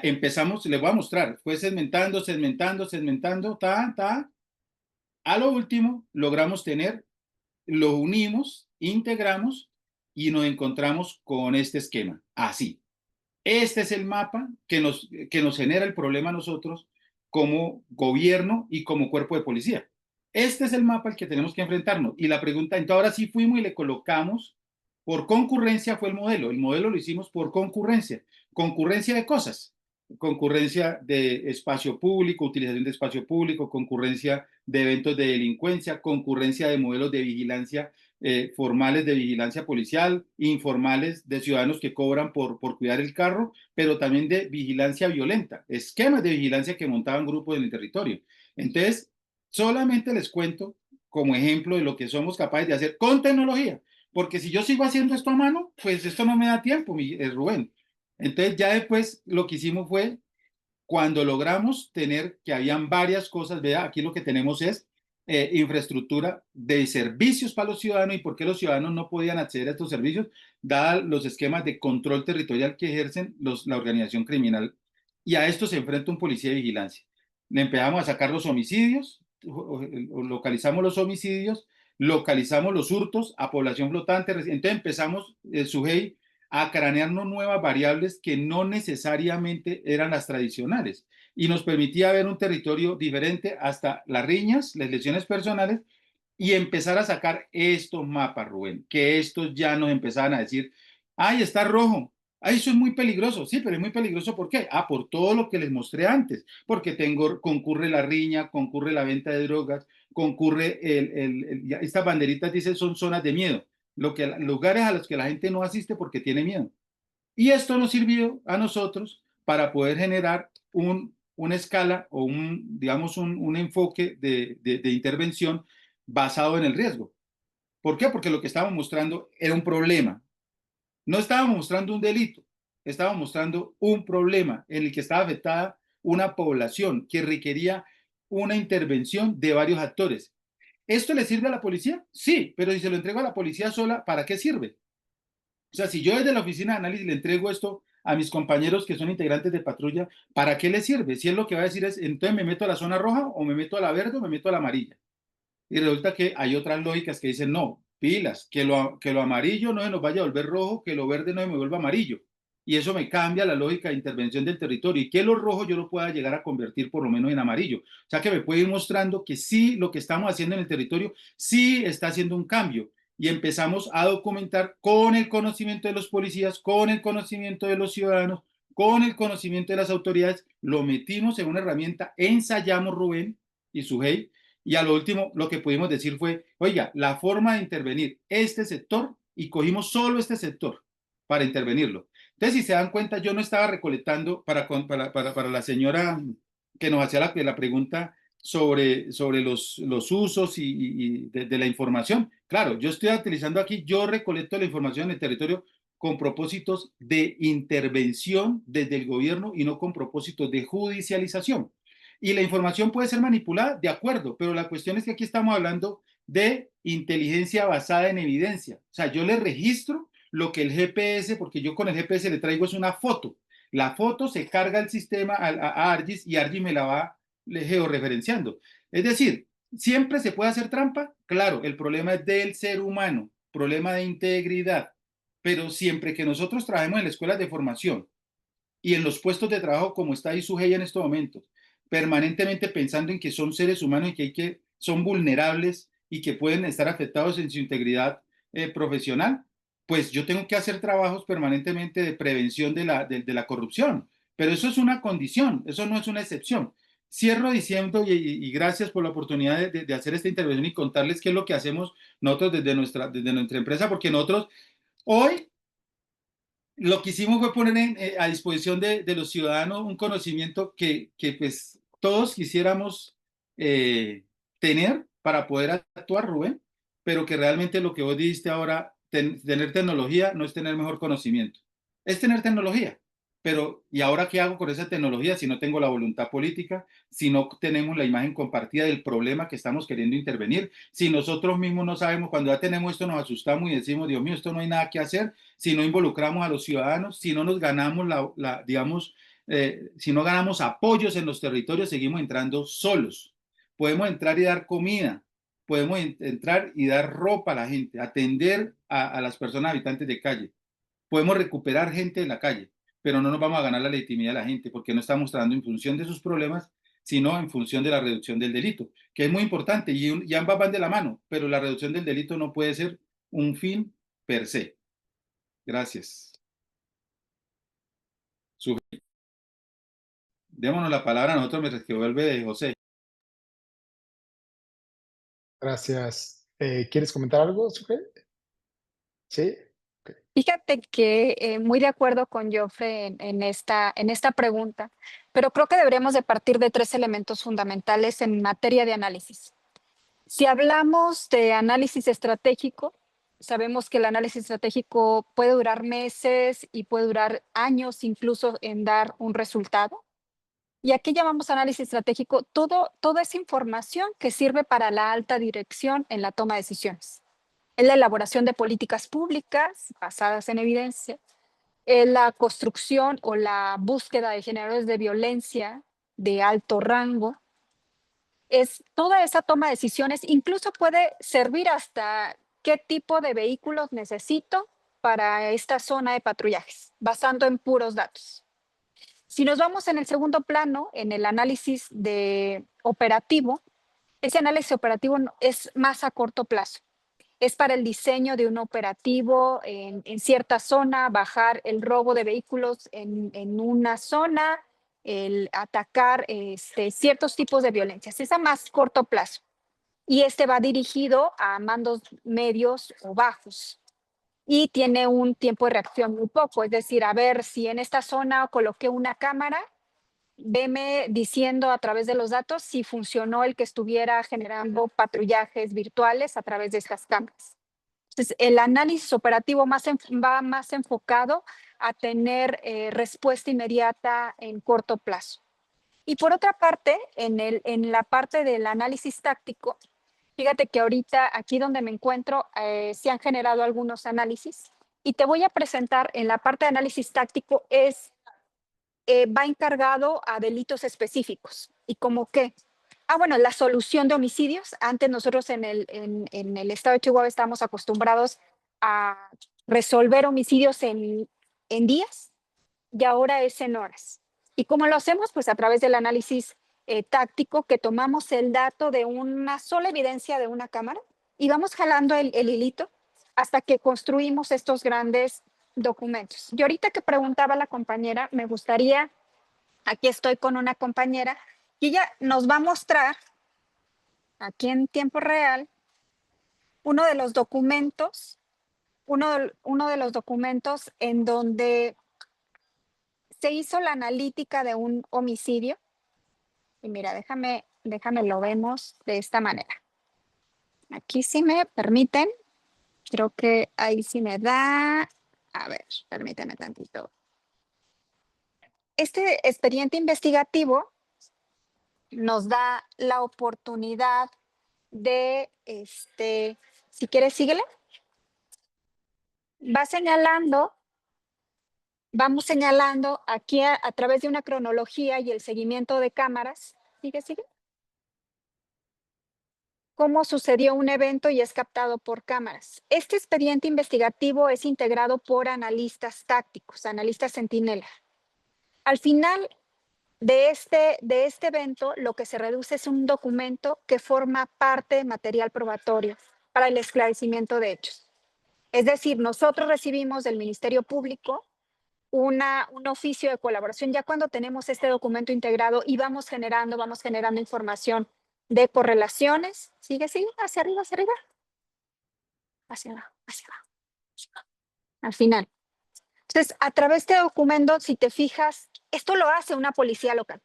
[SPEAKER 4] Empezamos, les voy a mostrar, fue segmentando, a lo último logramos lo unimos, integramos y nos encontramos con este esquema, así. Este es el mapa que nos genera el problema a nosotros como gobierno y como cuerpo de policía. Este es el mapa al que tenemos que enfrentarnos. Y la pregunta, entonces ahora sí fuimos y le colocamos, por concurrencia fue el modelo lo hicimos por concurrencia de cosas, concurrencia de espacio público, utilización de espacio público, concurrencia de eventos de delincuencia, concurrencia de modelos de vigilancia formales de vigilancia policial, informales de ciudadanos que cobran por cuidar el carro, pero también de vigilancia violenta, esquemas de vigilancia que montaban grupos en el territorio. Entonces, solamente les cuento como ejemplo de lo que somos capaces de hacer con tecnología, porque si yo sigo haciendo esto a mano, pues esto no me da tiempo, Rubén. Entonces ya después lo que hicimos fue, cuando logramos tener que habían varias cosas, vea, aquí lo que tenemos es infraestructura de servicios para los ciudadanos. ¿Y por qué los ciudadanos no podían acceder a estos servicios? Dadas los esquemas de control territorial que ejercen la organización criminal. Y a esto se enfrenta un policía de vigilancia. Le empezamos a sacar los homicidios, localizamos los homicidios, localizamos los hurtos a población flotante. Entonces empezamos, Sujei, a cranearnos nuevas variables que no necesariamente eran las tradicionales, y nos permitía ver un territorio diferente, hasta las riñas, las lesiones personales, y empezar a sacar estos mapas, Rubén, que estos ya nos empezaban a decir, ay, está rojo, ay, eso es muy peligroso. Sí, pero es muy peligroso, ¿por qué? Ah, por todo lo que les mostré antes, porque concurre la riña, concurre la venta de drogas, concurre estas banderitas dicen son zonas de miedo, lugares a los que la gente no asiste porque tiene miedo. Y esto nos sirvió a nosotros para poder generar una escala o digamos, un enfoque de intervención basado en el riesgo. ¿Por qué? Porque lo que estábamos mostrando era un problema. No estábamos mostrando un delito, estábamos mostrando un problema en el que estaba afectada una población que requería una intervención de varios actores. ¿Esto le sirve a la policía? Sí, pero si se lo entrego a la policía sola, ¿para qué sirve? O sea, si yo desde la oficina de análisis le entrego esto a mis compañeros que son integrantes de patrulla, ¿para qué les sirve? Si él lo que va a decir es, entonces me meto a la zona roja, o me meto a la verde, o me meto a la amarilla. Y resulta que hay otras lógicas que dicen, no, pilas, que lo amarillo no se nos vaya a volver rojo, que lo verde no se me vuelva amarillo. Y eso me cambia la lógica de intervención del territorio, y que lo rojo yo lo pueda llegar a convertir por lo menos en amarillo. O sea, que me puede ir mostrando que sí, lo que estamos haciendo en el territorio sí está haciendo un cambio. Y empezamos a documentar con el conocimiento de los policías, con el conocimiento de los ciudadanos, con el conocimiento de las autoridades. Lo metimos en una herramienta, ensayamos, Rubén y Sujei, y a lo último lo que pudimos decir fue, oiga, la forma de intervenir este sector, y cogimos solo este sector para intervenirlo. Entonces, si se dan cuenta, yo no estaba recolectando para la señora que nos hacía la pregunta sobre los usos y de la información. Claro, yo estoy utilizando aquí, yo recolecto la información en el territorio con propósitos de intervención desde el gobierno y no con propósitos de judicialización. Y la información puede ser manipulada, de acuerdo, pero la cuestión es que aquí estamos hablando de inteligencia basada en evidencia. O sea, yo le registro lo que el GPS, porque yo con el GPS le traigo es una foto. La foto se carga al sistema, a ARGIS, y ARGIS me la va georreferenciando. Es decir, ¿siempre se puede hacer trampa? Claro, el problema es del ser humano, problema de integridad. Pero siempre que nosotros trabajemos en las escuelas de formación y en los puestos de trabajo como está Sujei en estos momentos, permanentemente pensando en que son seres humanos y que son vulnerables y que pueden estar afectados en su integridad profesional, pues yo tengo que hacer trabajos permanentemente de prevención de la corrupción. Pero eso es una condición, eso no es una excepción. Cierro diciendo, y gracias por la oportunidad de hacer esta intervención y contarles qué es lo que hacemos nosotros desde nuestra empresa, porque nosotros hoy lo que hicimos fue poner a disposición de los ciudadanos un conocimiento que pues todos quisiéramos tener para poder actuar, Rubén, pero que realmente lo que vos dijiste ahora, tener tecnología no es tener mejor conocimiento, es tener tecnología. Pero, ¿y ahora qué hago con esa tecnología si no tengo la voluntad política, si no tenemos la imagen compartida del problema que estamos queriendo intervenir, si nosotros mismos no sabemos, cuando ya tenemos esto nos asustamos y decimos, Dios mío, esto no hay nada que hacer, si no involucramos a los ciudadanos, si no nos ganamos digamos, si no ganamos apoyos en los territorios, seguimos entrando solos. Podemos entrar y dar comida, podemos entrar y dar ropa a la gente, atender a las personas habitantes de calle, podemos recuperar gente de la calle, pero no nos vamos a ganar la legitimidad de la gente porque no estamos trabajando en función de sus problemas, sino en función de la reducción del delito, que es muy importante, y ambas van de la mano, pero la reducción del delito no puede ser un fin per se. Gracias. Démonos la palabra a nosotros mientras que vuelve José.
[SPEAKER 1] Gracias. ¿Quieres comentar algo, Sujei? Sí.
[SPEAKER 3] Fíjate que muy de acuerdo con Jofre en esta pregunta, pero creo que deberíamos de partir de 3 elementos fundamentales en materia de análisis. Si hablamos de análisis estratégico, sabemos que el análisis estratégico puede durar meses y puede durar años incluso en dar un resultado. ¿Y a qué llamamos análisis estratégico? Toda esa información que sirve para la alta dirección en la toma de decisiones. Es la elaboración de políticas públicas basadas en evidencia, es la construcción o la búsqueda de generadores de violencia de alto rango, es toda esa toma de decisiones, incluso puede servir hasta qué tipo de vehículos necesito para esta zona de patrullajes, basando en puros datos. Si nos vamos en el segundo plano, en el análisis de operativo, ese análisis operativo es más a corto plazo. Es para el diseño de un operativo en cierta zona, bajar el robo de vehículos en una zona, el atacar ciertos tipos de violencias. Es a más corto plazo. Y este va dirigido a mandos medios o bajos. Y tiene un tiempo de reacción muy poco. Es decir, a ver si en esta zona coloqué una cámara, veme diciendo a través de los datos si funcionó el que estuviera generando patrullajes virtuales a través de estas cámaras. Entonces, el análisis operativo va más enfocado a tener respuesta inmediata en corto plazo. Y por otra parte, en la parte del análisis táctico, fíjate que ahorita aquí donde me encuentro se han generado algunos análisis y te voy a presentar en la parte de análisis táctico va encargado a delitos específicos. ¿Y como qué? Bueno, la solución de homicidios. Antes nosotros en el estado de Chihuahua estábamos acostumbrados a resolver homicidios en días y ahora es en horas. ¿Y cómo lo hacemos? Pues a través del análisis táctico, que tomamos el dato de una sola evidencia de una cámara y vamos jalando el hilito hasta que construimos estos grandes documentos. Y ahorita que preguntaba la compañera, me gustaría, aquí estoy con una compañera, y ella nos va a mostrar, aquí en tiempo real, uno de los documentos en donde se hizo la analítica de un homicidio. Y mira, déjame lo vemos de esta manera. Aquí si me permiten, creo que ahí sí me da. A ver, permíteme tantito. Este expediente investigativo nos da la oportunidad de, si quieres, síguele. Vamos señalando aquí a través de una cronología y el seguimiento de cámaras. Sigue. Cómo sucedió un evento y es captado por cámaras. Este expediente investigativo es integrado por analistas tácticos, analistas centinela. Al final de este evento, lo que se reduce es un documento que forma parte de material probatorio para el esclarecimiento de hechos. Es decir, nosotros recibimos del Ministerio Público un oficio de colaboración ya cuando tenemos este documento integrado y vamos generando información de correlaciones. Sigue, hacia arriba. Hacia abajo. Al final. Entonces, a través de este documento, si te fijas, esto lo hace una policía local.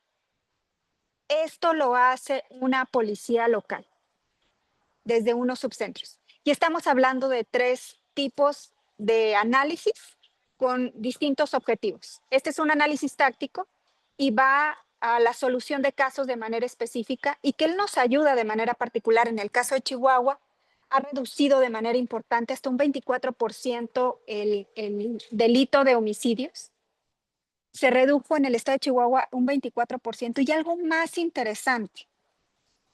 [SPEAKER 3] Desde unos subcentros. Y estamos hablando de 3 tipos de análisis con distintos objetivos. Este es un análisis táctico y va a la solución de casos de manera específica y que él nos ayuda de manera particular. En el caso de Chihuahua, ha reducido de manera importante hasta un 24% el delito de homicidios. Se redujo en el estado de Chihuahua un 24%. Y algo más interesante,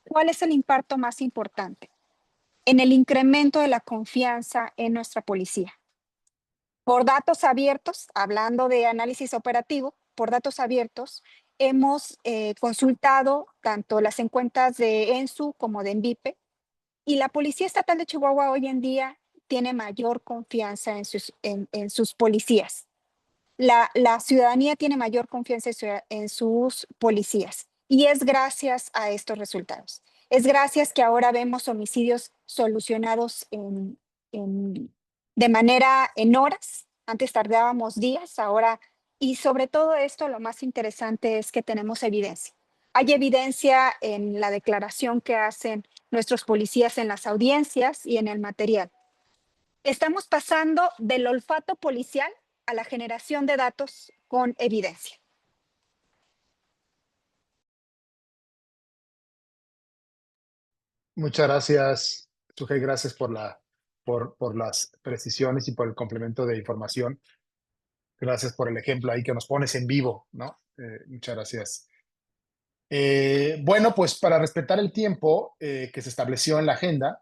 [SPEAKER 3] ¿cuál es el impacto más importante? En el incremento de la confianza en nuestra policía. Por datos abiertos, hablando de análisis operativo, por datos abiertos, hemos consultado tanto las encuestas de ENSU como de ENVIPE, y la Policía Estatal de Chihuahua hoy en día tiene mayor confianza en sus policías. La ciudadanía tiene mayor confianza en sus policías y es gracias a estos resultados. Es gracias que ahora vemos homicidios solucionados de manera en horas. Antes tardábamos días, ahora, y sobre todo esto, lo más interesante es que tenemos evidencia. Hay evidencia en la declaración que hacen nuestros policías en las audiencias y en el material. Estamos pasando del olfato policial a la generación de datos con evidencia.
[SPEAKER 1] Muchas gracias, Sujei, gracias por las precisiones y por el complemento de información. Gracias por el ejemplo ahí que nos pones en vivo, ¿no? Muchas gracias. Bueno, pues para respetar el tiempo que se estableció en la agenda,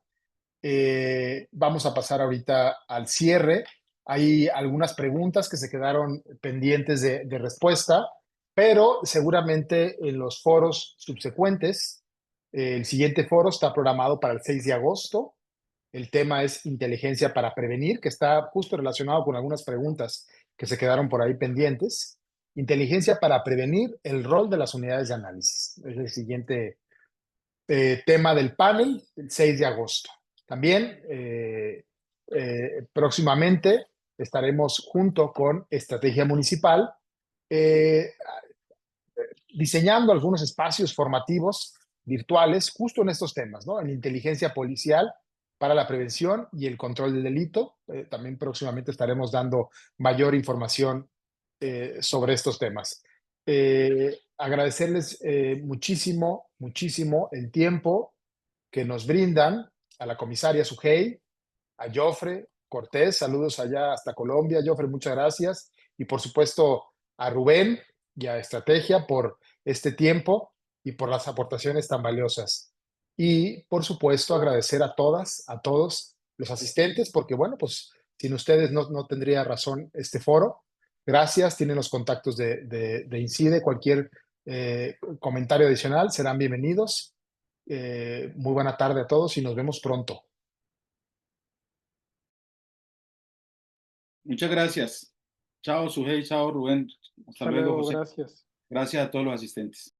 [SPEAKER 1] vamos a pasar ahorita al cierre. Hay algunas preguntas que se quedaron pendientes de respuesta, pero seguramente en los foros subsecuentes, el siguiente foro está programado para el 6 de agosto. El tema es inteligencia para prevenir, que está justo relacionado con algunas preguntas que se quedaron por ahí pendientes. Inteligencia para prevenir, el rol de las unidades de análisis. Es el siguiente tema del panel, el 6 de agosto. También próximamente estaremos junto con Estrategia Municipal diseñando algunos espacios formativos virtuales justo en estos temas, ¿no? En inteligencia policial para la prevención y el control del delito. También próximamente estaremos dando mayor información sobre estos temas. Agradecerles muchísimo, muchísimo el tiempo que nos brindan a la comisaria Sujei, a Jofre Cortés, saludos allá hasta Colombia. Jofre, muchas gracias. Y por supuesto a Rubén y a Estrategia por este tiempo y por las aportaciones tan valiosas. Y por supuesto agradecer a todas, a todos los asistentes, porque bueno, pues sin ustedes no tendría razón este foro. Gracias, tienen los contactos de Incide, cualquier comentario adicional serán bienvenidos. Muy buena tarde a todos y nos vemos pronto.
[SPEAKER 4] Muchas gracias. Chao, Sujei, chao, Rubén. Hasta luego, José.
[SPEAKER 2] Gracias.
[SPEAKER 4] Gracias a todos los asistentes.